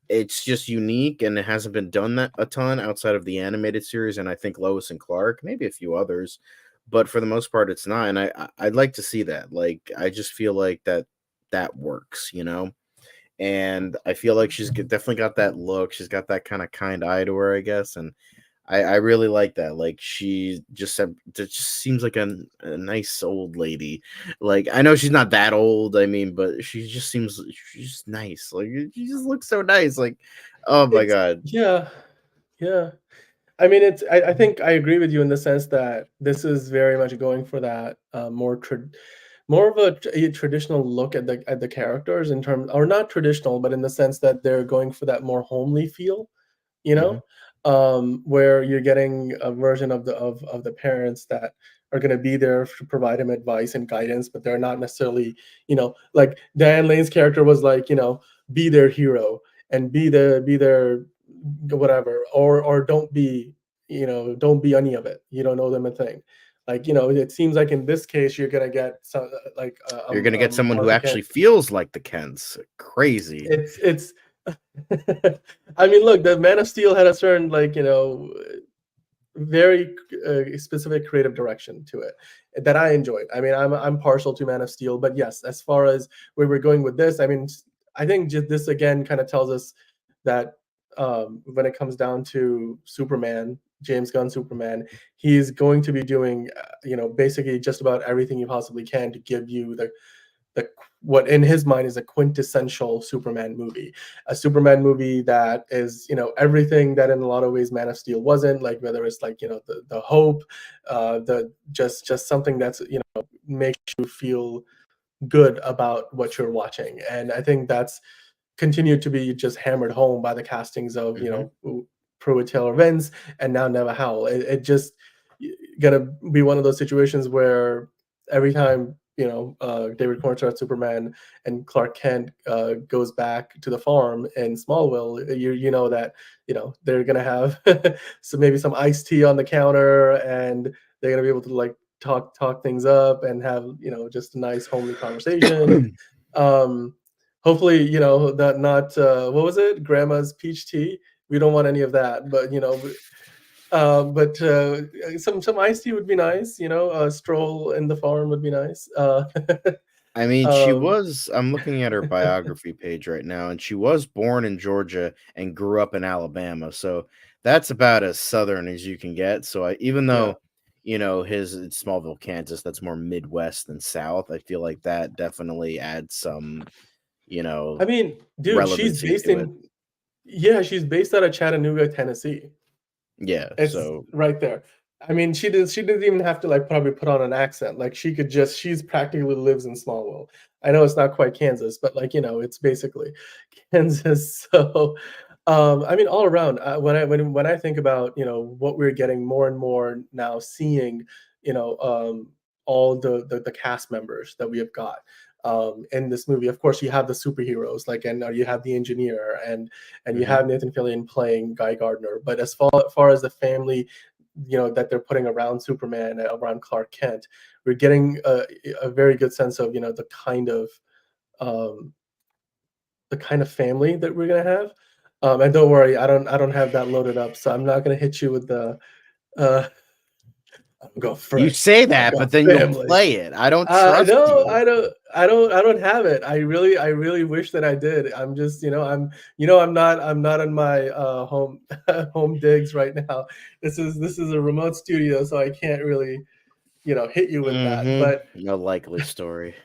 it's just unique and it hasn't been done that a ton outside of the animated series. And I think Lois and Clark, maybe a few others, but for the most part, it's not. And I'd like to see that. Like, I just feel like that works, and I feel like definitely got that look. She's got that kind of kind eye to her, I guess, and I really like that. Like she just seems like a nice old lady. Like I know she's not that old. I mean, but she's just nice. Like she just looks so nice. Like oh my It's god. yeah, yeah. I mean, I think I agree with you in the sense that this is very much going for that more of a traditional look at the characters in terms, or not traditional, but in the sense that they're going for that more homely feel, you Mhm. know, where you're getting a version of the parents that are going to be there to provide him advice and guidance, but they're not necessarily, like Diane Lane's character was like, be their hero and be their whatever, or don't be any of it. You don't know them a thing. Like, it seems like in this case you're gonna get some like You're gonna get someone who Martha Kent. actually feels like the Kents. Crazy. It's I mean, look, the Man of Steel had a certain, like, very specific creative direction to it that I enjoyed. I mean, I'm partial to Man of Steel, but yes, as far as where we're going with this, I mean, I think just this again kind of tells us that when it comes down to Superman, James Gunn Superman, he's going to be doing basically just about everything he possibly can to give you the what in his mind is a quintessential Superman movie, a Superman movie that is, everything that in a lot of ways Man of Steel wasn't, like whether it's like, the hope, the just something that's, makes you feel good about what you're watching. And I think that's continued to be just hammered home by the castings of, Mhm. Pruitt Taylor Vince and now Neva Howell. It just gonna be one of those situations where every time, David Cornstarr Superman and Clark Kent goes back to the farm in Smallville, you know that they're gonna have maybe some iced tea on the counter, and they're gonna be able to like talk things up and have just a nice homely conversation. um Hopefully, that not what was it, grandma's peach tea. We don't want any of that, but some iced tea would be nice. A stroll in the farm would be nice. I mean, Um, I'm looking at her biography page right now, and she was born in Georgia and grew up in Alabama. So that's about as southern as you can get. So even yeah. though, it's Smallville, Kansas, that's more Midwest than South, I feel like that definitely adds some, I mean, dude, relevancy to it. she's based out of Chattanooga, Tennessee. Yeah. It's So, right there. I mean, she didn't even have to like probably put on an accent. Like she's practically lives in Smallville. I know it's not quite Kansas, but like, it's basically Kansas. So I mean, all around, when I think about, what we're getting more and more now, seeing, all the cast members that we have got in this movie. Of course, you have the superheroes, like, and you have the engineer, and you mhm. have Nathan Fillion playing Guy Gardner. But as far as the family, that they're putting around Superman, around Clark Kent, we're getting a very good sense of, um, the kind of family that we're gonna have. And don't worry, I don't have that loaded up, so I'm not gonna hit you with the uh, I've got You friends, say I've that, got but then you'll family. play it. I don't trust No, you. I don't have it. I really wish that I did. I'm just, I'm not in my home home digs right now. This is a remote studio, so I can't really, hit you with that. But A likely story.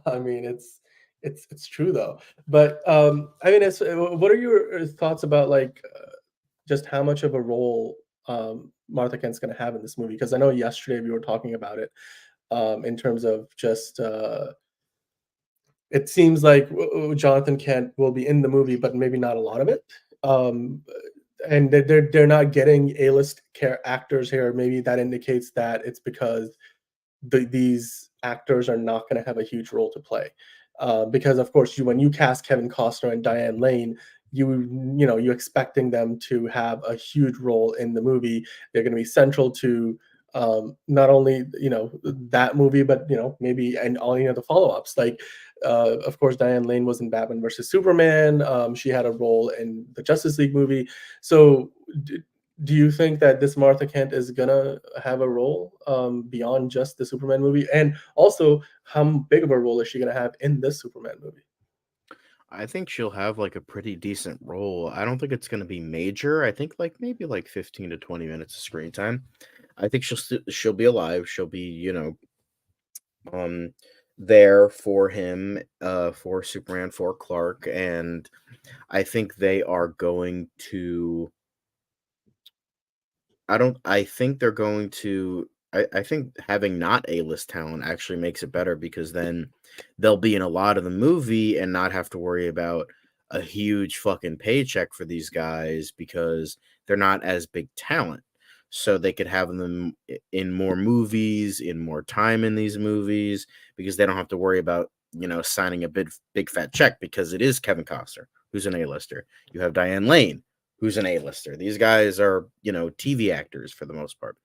I mean, it's true though. But I mean, what are your thoughts about, like, just how much of a role Martha Kent's going to have in this movie? Because I know yesterday we were talking about it, in terms of just it seems like Jonathan Kent will be in the movie, but maybe not a lot of it. Um, and they're not getting A-list actors here. Maybe that indicates that it's because these actors are not going to have a huge role to play. Because of course, when you cast Kevin Costner and Diane Lane, you expecting them to have a huge role in the movie. They're going to be central to not only that movie, but maybe and all the follow-ups. Like, of course, Diane Lane was in Batman versus Superman. She had a role in the Justice League movie. So do you think that this Martha Kent is gonna have a role beyond just the Superman movie? And also, how big of a role is she gonna have in this Superman movie? I think she'll have like a pretty decent role. I don't think it's going to be major. I think like maybe like 15 to 20 minutes of screen time. I think she'll be alive. She'll be, um there for him, for Superman, for Clark, and I think they are going to I think they're going to I think having not A-list talent actually makes it better because then they'll be in a lot of the movie and not have to worry about a huge fucking paycheck for these guys because they're not as big talent. So they could have them in more movies, in more time in these movies because they don't have to worry about, signing a big fat check because it is Kevin Costner who's an A-lister. You have Diane Lane who's an A-lister. These guys are, TV actors for the most part.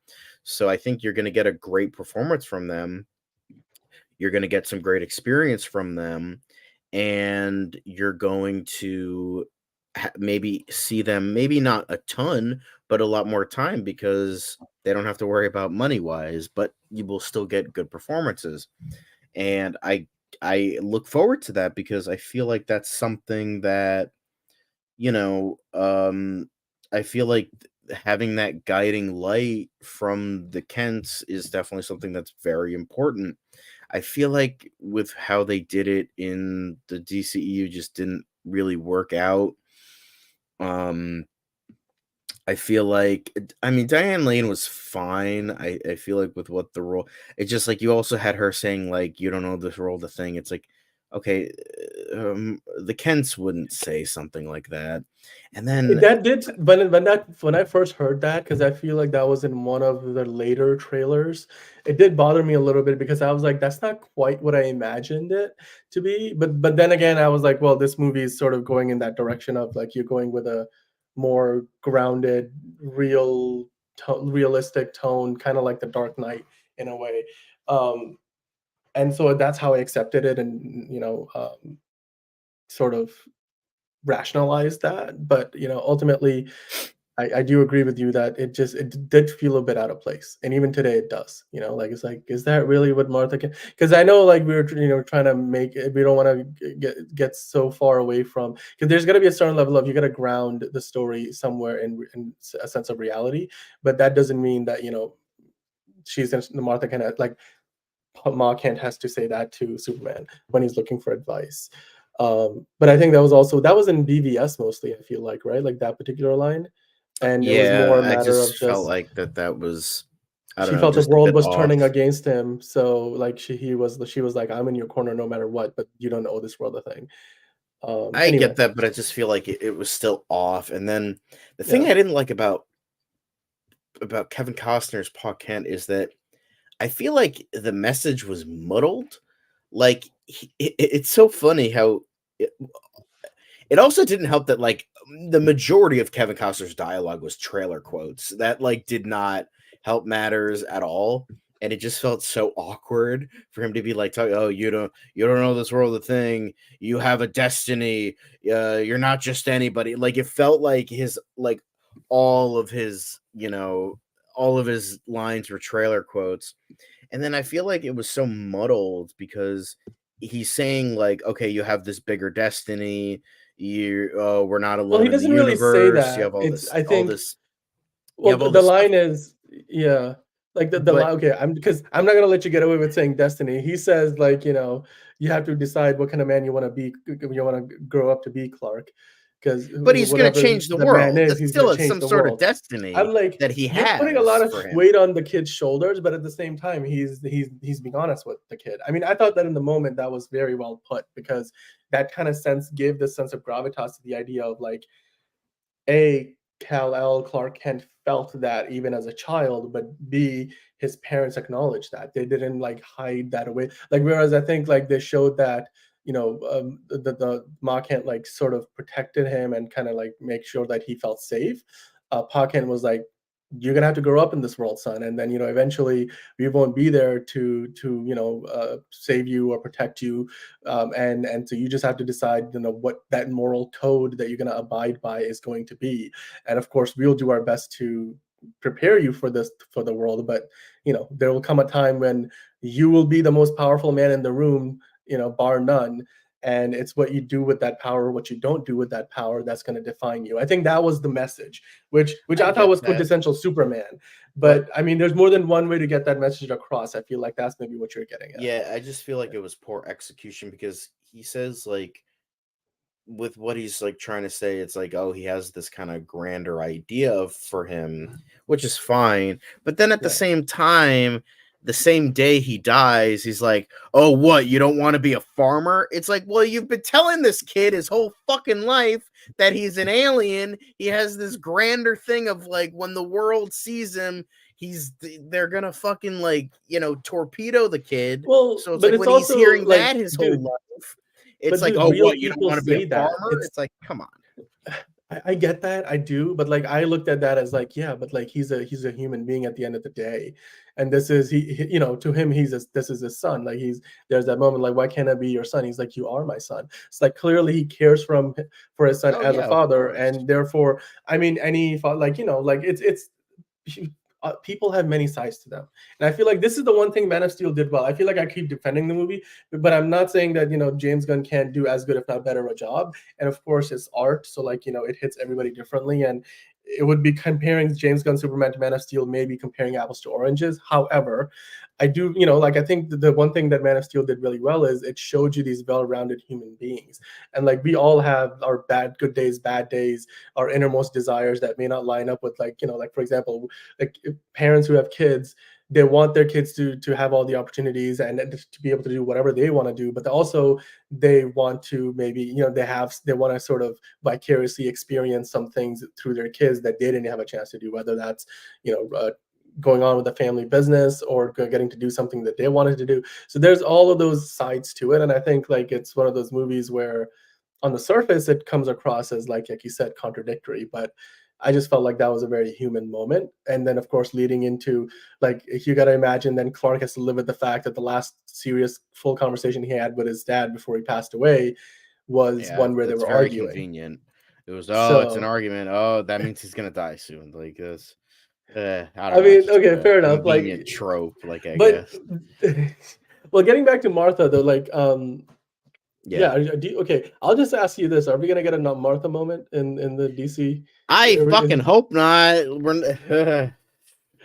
So I think you're going to get a great performance from them. You're going to get some great experience from them, and you're going to maybe see them, maybe not a ton, but a lot more time because they don't have to worry about money-wise, but you will still get good performances. And I look forward to that because I feel like that's something that you know, I feel like having that guiding light from the Kents is definitely something that's very important. I feel like with how they did it in the DCEU just didn't really work out. Um, I feel like, I mean, Diane Lane was fine. I feel like with what the role, it's just like you also had her saying like you don't know this role the thing. It's like, okay, the Kents wouldn't say something like that. And then That did when I first heard that, because I feel like that was in one of the later trailers. It did bother me a little bit because I was like, that's not quite what I imagined it to be. But then again, I was like, well, this movie is sort of going in that direction of like you're going with a more grounded, realistic tone, kind of like The Dark Knight in a way. And so that's how I accepted it, and sort of rationalize that. But ultimately, I do agree with you that it did feel a bit out of place, and even today it does. Like it's like, is that really what Martha can? Because I know like we were trying to make it, we don't want to get so far away from, because there's got to be a certain level of, you got to ground the story somewhere in a sense of reality, but that doesn't mean that she's the Martha can, like Ma Kent has to say that to Superman when he's looking for advice. But I think that was in BVS mostly, I feel like, right? Like that particular line. And it was more yeah, a I matter of just felt just, like that was, I don't she know, felt the just a world bit was turning off. against him. So like she was like, I'm in your corner no matter what, but you don't owe this world a thing. I Anyway, get that, but I just feel like it was still off. And then the thing yeah. I didn't like about Kevin Costner's Pa Kent is that I feel like the message was muddled. Like it's so funny how it, it also didn't help that like the majority of Kevin Costner's dialogue was trailer quotes that like did not help matters at all. And it just felt so awkward for him to be like, "Oh, you don't know this world of thing. You have a destiny. You're not just anybody." Like it felt like his like all of his all of his lines were trailer quotes. And then I feel like it was so muddled because he's saying like, okay, you have this bigger destiny. We're not Well, he alone in the doesn't really say universe. You that. have all It's, this, I all think, this, you well, have all the this stuff. line is, yeah, like the But line. Okay, because I'm not gonna let you get away with saying destiny. He says like, you have to decide what kind of man you want to be. You want to grow up to be, Clark, because he's gonna whatever change the the man world. is, That's he's gonna still change some the sort of world. I'm destiny like, that he you're putting a lot has of for him. weight on the kid's shoulders, but at the same time, he's being honest with the kid. I mean, I thought that in the moment that was very well put, because that kind of gave this sense of gravitas to the idea of like, A, Kal-El, Clark Kent felt that even as a child, but B, his parents acknowledged that. They didn't like hide that away. Like, whereas I think like they showed that, the Ma Kent like sort of protected him and kind of like make sure that he felt safe. Pa Kent was like, you're gonna have to grow up in this world, son, and then eventually we won't be there to save you or protect you, and so you just have to decide what that moral code that you're going to abide by is going to be. And of course we'll do our best to prepare you for the world, but there will come a time when you will be the most powerful man in the room, bar none, and it's what you do with that power, what you don't do with that power, that's going to define you. I think that was the message, which I thought was quintessential Superman. But I mean, there's more than one way to get that message across. I feel like that's maybe what you're getting at. Yeah, I just feel like it was poor execution, because he says, like, with what he's like trying to say, it's like, oh, he has this kind of grander idea for him, which is fine. But then at the same time, the same day he dies, he's like, oh, what? You don't want to be a farmer? It's like, well, you've been telling this kid his whole fucking life that he's an alien. He has this grander thing of like, when the world sees him, they're gonna fucking, like, you know, torpedo the kid. Well, so it's but like, it's when he's also hearing like, that his dude, whole life, it's but like, dude, oh, real what? You don't people want to be say a that. farmer? It's like, come on. I get that, I do, but like I looked at that as like, yeah, but like he's a human being at the end of the day, and this is you know, to him this is his son. Like there's that moment like, why can't I be your son? He's like, you are my son. It's like clearly he cares for his son Oh, as yeah, a of father, course. and therefore, I mean, like, you know, like it's people have many sides to them, and I feel like this is the one thing Man of Steel did well. I feel like I keep defending the movie, but I'm not saying that, you know, James Gunn can't do as good if not better a job. And of course it's art, so like, you know, it hits everybody differently, and it would be comparing James Gunn Superman to Man of Steel, maybe comparing apples to oranges. However, I do, you know, like I think the one thing that Man of Steel did really well is it showed you these well-rounded human beings, and like we all have our good days, bad days, our innermost desires that may not line up with, like, you know, like for example, like parents who have kids, they want their kids to have all the opportunities and to be able to do whatever they want to do, but they want to maybe, you know, they want to sort of vicariously experience some things through their kids that they didn't have a chance to do, whether that's, you know, going on with the family business or getting to do something that they wanted to do. So there's all of those sides to it, and I think like it's one of those movies where on the surface it comes across as like you said, contradictory, but I just felt like that was a very human moment. And then of course leading into, like, you got to imagine then Clark has to live with the fact that the last serious full conversation he had with his dad before he passed away was one where they That's were very arguing. convenient. It was, it's an So argument. Oh, that means he's gonna die soon. Like this. I I don't know. mean, It's just okay, a fair enough. convenient Like, trope. Like, I but guess. well, getting back to Martha though, like, Yeah. okay, I'll just ask you this: are we gonna get a Martha moment in the DC? I fucking hope not.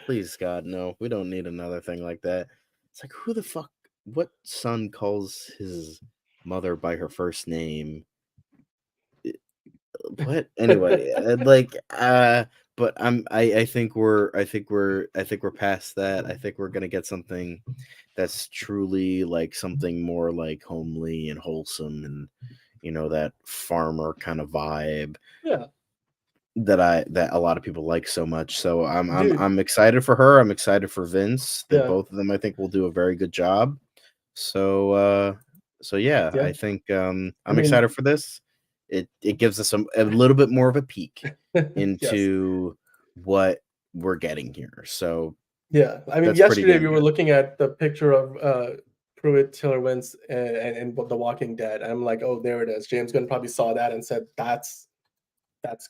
Please, God, no. We don't need another thing like that. It's like, who the fuck? What son calls his mother by her first name? What? Anyway, but I think we're past that. I think we're gonna get something that's truly like something more like homely and wholesome, and, you know, that farmer kind of vibe. Yeah. That a lot of people like so much. So Dude. I'm excited for her. I'm excited for Vince. That Yeah. both of them, I think, will do a very good job. So yeah, Yeah. I think I'm excited for this. It gives us a little bit more of a peek into what we're getting here. So yeah, I mean, that's pretty yesterday damn we were good. looking at the picture of Pruitt, Taylor Wentz, and The Walking Dead. And I'm like, oh, there it is. James Gunn probably saw that and said, that's,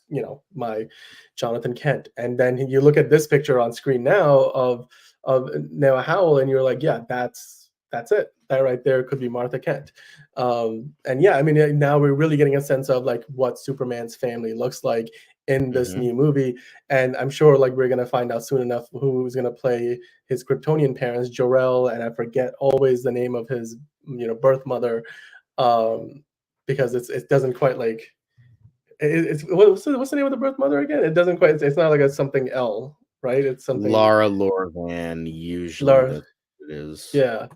you know, my Jonathan Kent. And then you look at this picture on screen now of Noah Howell, and you're like, yeah, that's it. That right there could be Martha Kent. And yeah, I mean, now we're really getting a sense of like what Superman's family looks like in this new movie. And I'm sure like we're gonna find out soon enough who's gonna play his Kryptonian parents, Jor-El, and I forget always the name of his, you know, birth mother, because it doesn't quite like. What's the name of the birth mother again? It doesn't quite. It's not like a something L, right? It's something Laura Lorvan. Usually that it is. Yeah,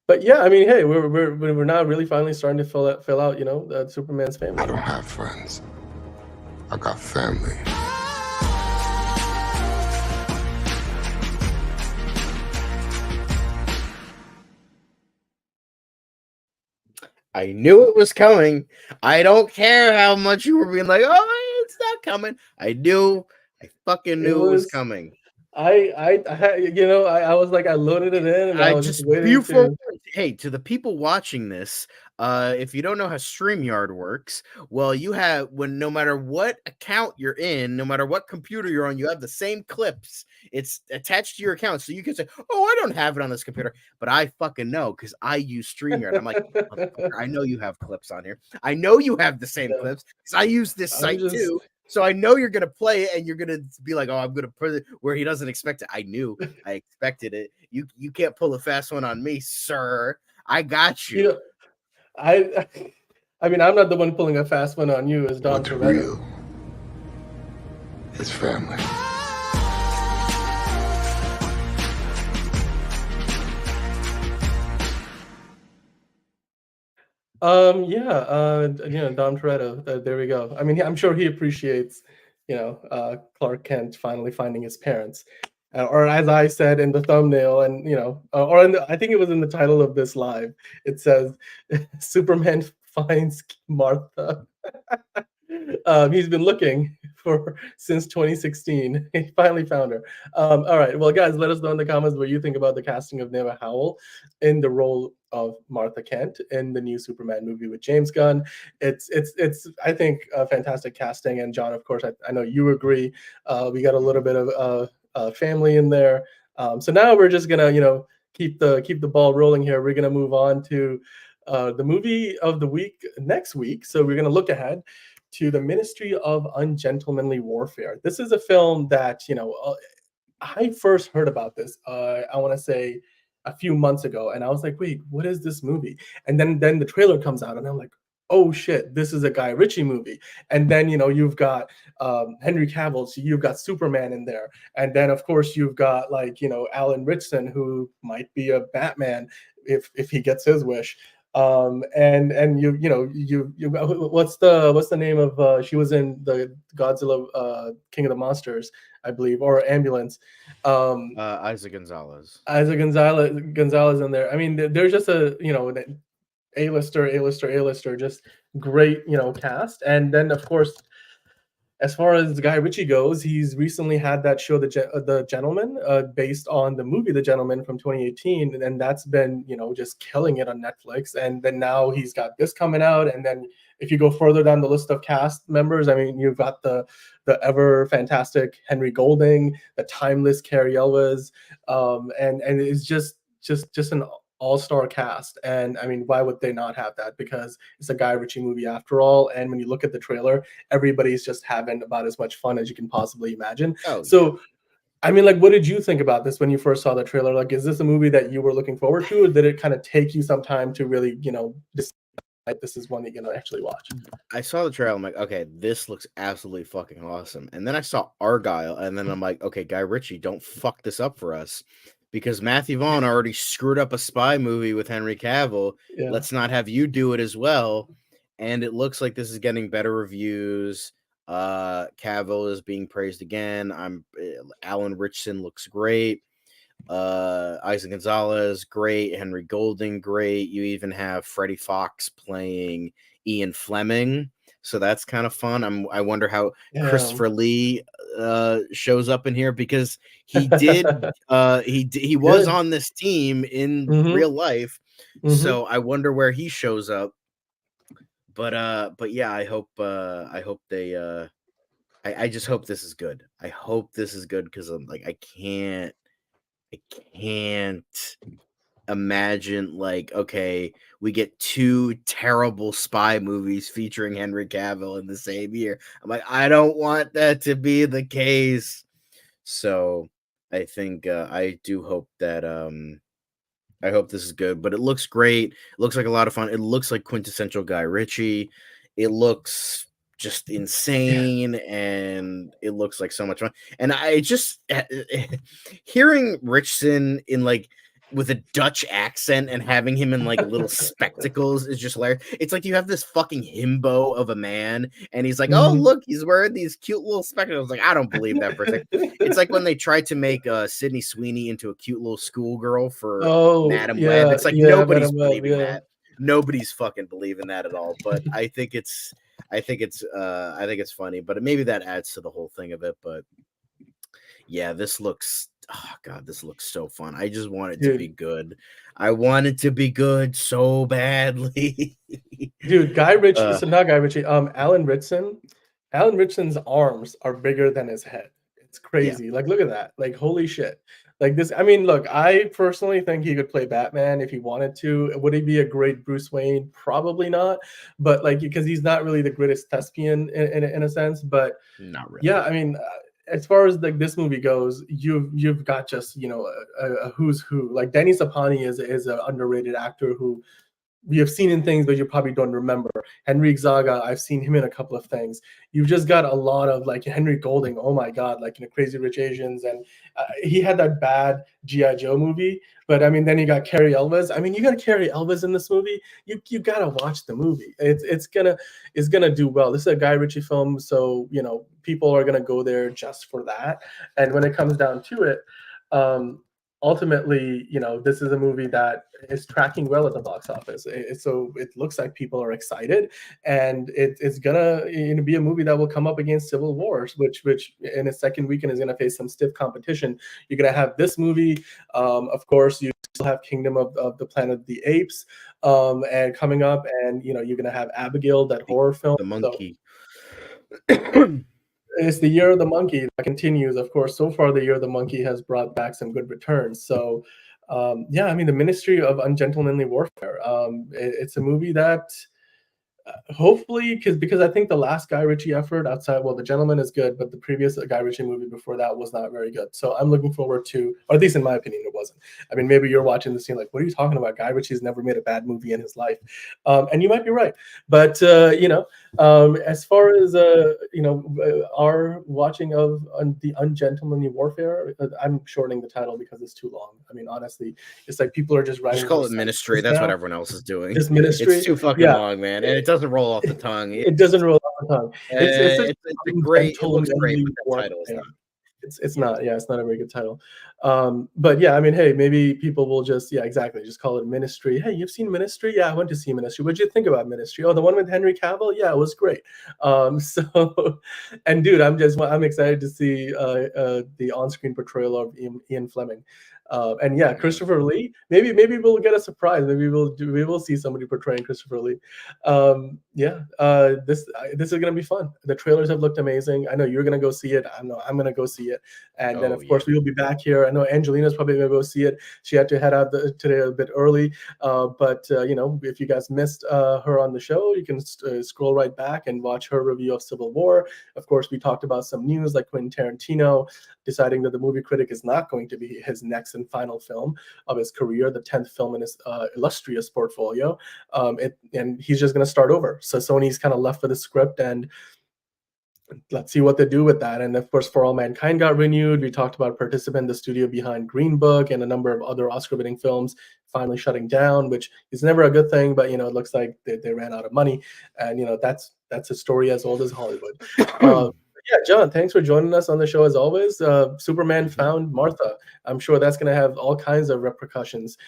but yeah, I mean, hey, we're now really finally starting to fill out, you know, Superman's family. I don't have friends. I got family. I knew it was coming. I don't care how much you were being like, oh, it's not coming. I fucking knew it was coming. I you know, I was like, I loaded it in and I was just waiting to. hey, to the people watching this, if you don't know how StreamYard works, well, you have no matter what account you're in, no matter what computer you're on, you have the same clips. It's attached to your account, so you can say, "Oh, I don't have it on this computer," but I fucking know because I use StreamYard. I'm like, I know you have clips on here. I know you have the same Yeah. clips because I use this I'm site just- too. So I know you're gonna play it, and you're gonna be like, "Oh, I'm gonna put it where he doesn't expect it." I knew, I expected it. You can't pull a fast one on me, sir. I got you. You know, I mean, I'm not the one pulling a fast one on you, as Dom What's Toretto. real is family. Dom Toretto. There we go. I mean, I'm sure he appreciates, Clark Kent finally finding his parents, or as I said in the thumbnail, and I think it was in the title of this live. It says, "Superman finds Martha." He's been looking for since 2016. He finally found her. All right, well, guys, let us know in the comments what you think about the casting of Neva Howell in the role of Martha Kent in the new Superman movie with James Gunn. It's I think a fantastic casting, and John, of course, I know you agree. We got a little bit of family in there. So now we're just gonna keep the ball rolling here. We're gonna move on to the movie of the week next week. So we're gonna look ahead to the Ministry of Ungentlemanly Warfare. This is a film that I first heard about this. I want to say a few months ago, and I was like, "Wait, what is this movie?" And then the trailer comes out, and I'm like, "Oh shit, this is a Guy Ritchie movie." And then you've got Henry Cavill, so you've got Superman in there, and then of course you've got Alan Ritchson, who might be a Batman if he gets his wish. And you what's the name of she was in the Godzilla King of the Monsters, I believe, or Ambulance. Isaac Gonzalez. Isaac Gonzalez in there. I mean, there's just A-lister, just great, cast. And then of course, as far as Guy Ritchie goes, he's recently had that show, The Gentleman, based on the movie The Gentleman from 2018, and that's been just killing it on Netflix. And then now he's got this coming out, and then if you go further down the list of cast members, I mean, you've got the ever fantastic Henry Golding, the timeless Cary Elwes, and it's just an all-star cast. And I mean, why would they not have that? Because it's a Guy Ritchie movie after all. And when you look at the trailer, everybody's just having about as much fun as you can possibly imagine. Oh, so I mean, like, what did you think about this when you first saw the trailer? Like, is this a movie that you were looking forward to, or did it kind of take you some time to really decide this is one that you're gonna actually watch? I saw the trailer. I'm like, okay, this looks absolutely fucking awesome. And then I saw Argyle, and then I'm like, okay, Guy Ritchie, don't fuck this up for us, because Matthew Vaughn already screwed up a spy movie with Henry Cavill. Yeah. Let's not have you do it as well. And it looks like this is getting better reviews. Cavill is being praised again. Alan Ritchson looks great. Isaac Gonzalez, great. Henry Golding, great. You even have Freddie Fox playing Ian Fleming, so that's kind of fun. I wonder how Christopher Lee shows up in here, because he did he was on this team in real life. So I wonder where he shows up. But yeah, I hope they I just hope this is good. I hope this is good, because I'm like, I can't imagine, like, okay, we get two terrible spy movies featuring Henry Cavill in the same year. I'm like, I don't want that to be the case. So I think I do hope that I hope this is good, but it looks great. It looks like a lot of fun. It looks like quintessential Guy Ritchie. It looks just insane, and it looks like so much fun. And I just hearing Richardson in like with a Dutch accent and having him in like little spectacles is just hilarious. It's like you have this fucking himbo of a man, and he's like, oh, look, he's wearing these cute little spectacles. Like, I don't believe that for a second. It's like when they tried to make Sydney Sweeney into a cute little schoolgirl for Madam Web. It's like nobody's believing that. Nobody's fucking believing that at all. But I think it's funny, but maybe that adds to the whole thing of it. But yeah, this looks Oh God, this looks so fun. I just want it to Dude. be good. I want it to be good so badly. Dude, Guy Ritchie. So not Guy Ritchie. Alan Ritson. Alan Ritson's arms are bigger than his head. It's crazy. Like, look at that. Like, holy shit. Like this. I mean, look. I personally think he could play Batman if he wanted to. Would he be a great Bruce Wayne? Probably not. But like, because he's not really the greatest thespian in a sense. But Not really. yeah, I mean, as far as like this movie goes, you've got just a who's who. Like Danny Sapani is an underrated actor who we have seen in things, but you probably don't remember. Henry Zaga, I've seen him in a couple of things. You've just got a lot of like Henry Golding. Oh my God, like Crazy Rich Asians, and he had that bad GI Joe movie. But I mean, then you got Cary Elwes. I mean, you got Cary Elwes in this movie. You gotta watch the movie. It's gonna do well. This is a Guy Ritchie film, so people are gonna go there just for that. And when it comes down to it, ultimately, this is a movie that is tracking well at the box office. So it looks like people are excited, and it's gonna be a movie that will come up against Civil War, which in its second weekend is gonna face some stiff competition. You're gonna have this movie, of course. You still have Kingdom of the Planet of the Apes, and coming up, and you're gonna have Abigail, that horror film. The monkey. It's the Year of the Monkey that continues. Of course, so far the Year of the Monkey has brought back some good returns. So, yeah, I mean, the Ministry of Ungentlemanly Warfare. It's a movie that hopefully, because I think the last Guy Ritchie effort outside, well, The Gentleman is good, but the previous Guy Ritchie movie before that was not very good. So I'm looking forward to, or at least in my opinion, it wasn't. I mean, maybe you're watching this scene like, what are you talking about? Guy Ritchie's never made a bad movie in his life, and you might be right. But as far as our watching of the Ungentlemanly Warfare, I'm shortening the title because it's too long. I mean, honestly, it's like people are just writing. Just call it Ministry. That's what everyone else is doing. It's Ministry. It's too fucking long, man, and it doesn't roll off the tongue. It doesn't roll off the tongue. It's a great. It looks great, but the title is not. It's not. Yeah, it's not a very good title. But yeah, I mean, hey, maybe people will just exactly, just call it Ministry. Hey, you've seen Ministry? Yeah, I went to see Ministry. What'd you think about Ministry? Oh, the one with Henry Cavill? Yeah, it was great. So, and dude, I'm excited to see the on-screen portrayal of Ian Fleming. And yeah, Christopher Lee. Maybe we'll get a surprise. Maybe we will see somebody portraying Christopher Lee. This is gonna be fun. The trailers have looked amazing. I know you're gonna go see it. I know I'm gonna go see it. And then of course we will be back here. I know Angelina's probably gonna go see it. She had to head out today a bit early. But if you guys missed her on the show, you can scroll right back and watch her review of Civil War. Of course, we talked about some news like Quentin Tarantino deciding that The Movie Critic is not going to be his next and final film of his career, the 10th film in his illustrious portfolio. And he's just going to start over. So Sony's kind of left with the script, and let's see what they do with that. And of course, For All Mankind got renewed. We talked about Participant, the studio behind Green Book, and a number of other Oscar-winning films finally shutting down, which is never a good thing. But it looks like they ran out of money, and that's a story as old as Hollywood. Yeah, John, thanks for joining us on the show as always. Superman found Martha. I'm sure that's going to have all kinds of repercussions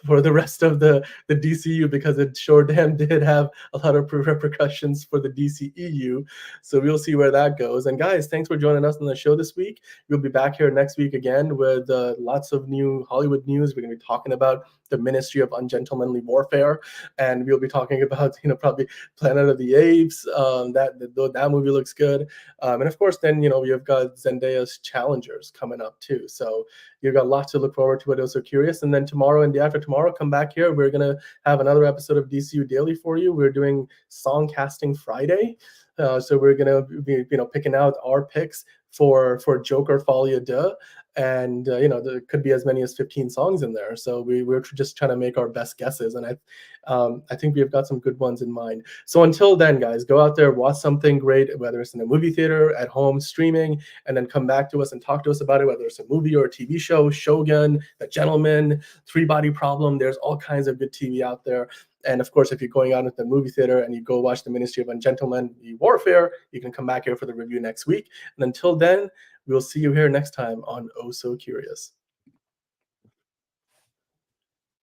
for the rest of the DCU, because it sure damn did have a lot of repercussions for the DCEU. So we'll see where that goes. And guys, thanks for joining us on the show this week. We'll be back here next week again with lots of new Hollywood news. We're going to be talking about the Ministry of Ungentlemanly Warfare, and we'll be talking about probably Planet of the Apes. That movie looks good. And of course, then we've got Zendaya's Challengers coming up too. So you've got lots to look forward to. But also curious. And then tomorrow and the after tomorrow, come back here. We're gonna have another episode of DCU Daily for you. We're doing Song Casting Friday. So we're gonna be picking out our picks for Joker Folia 2. And there could be as many as 15 songs in there. So we're just trying to make our best guesses, and I think we've got some good ones in mind. So until then, guys, go out there, watch something great, whether it's in a movie theater, at home, streaming, and then come back to us and talk to us about it, whether it's a movie or a TV show. Shogun, The Gentleman, Three Body Problem. There's all kinds of good TV out there. And of course, if you're going out at the movie theater and you go watch the Ministry of Ungentlemanly Warfare, you can come back here for the review next week. And until then, we'll see you here next time on Oh So Curious.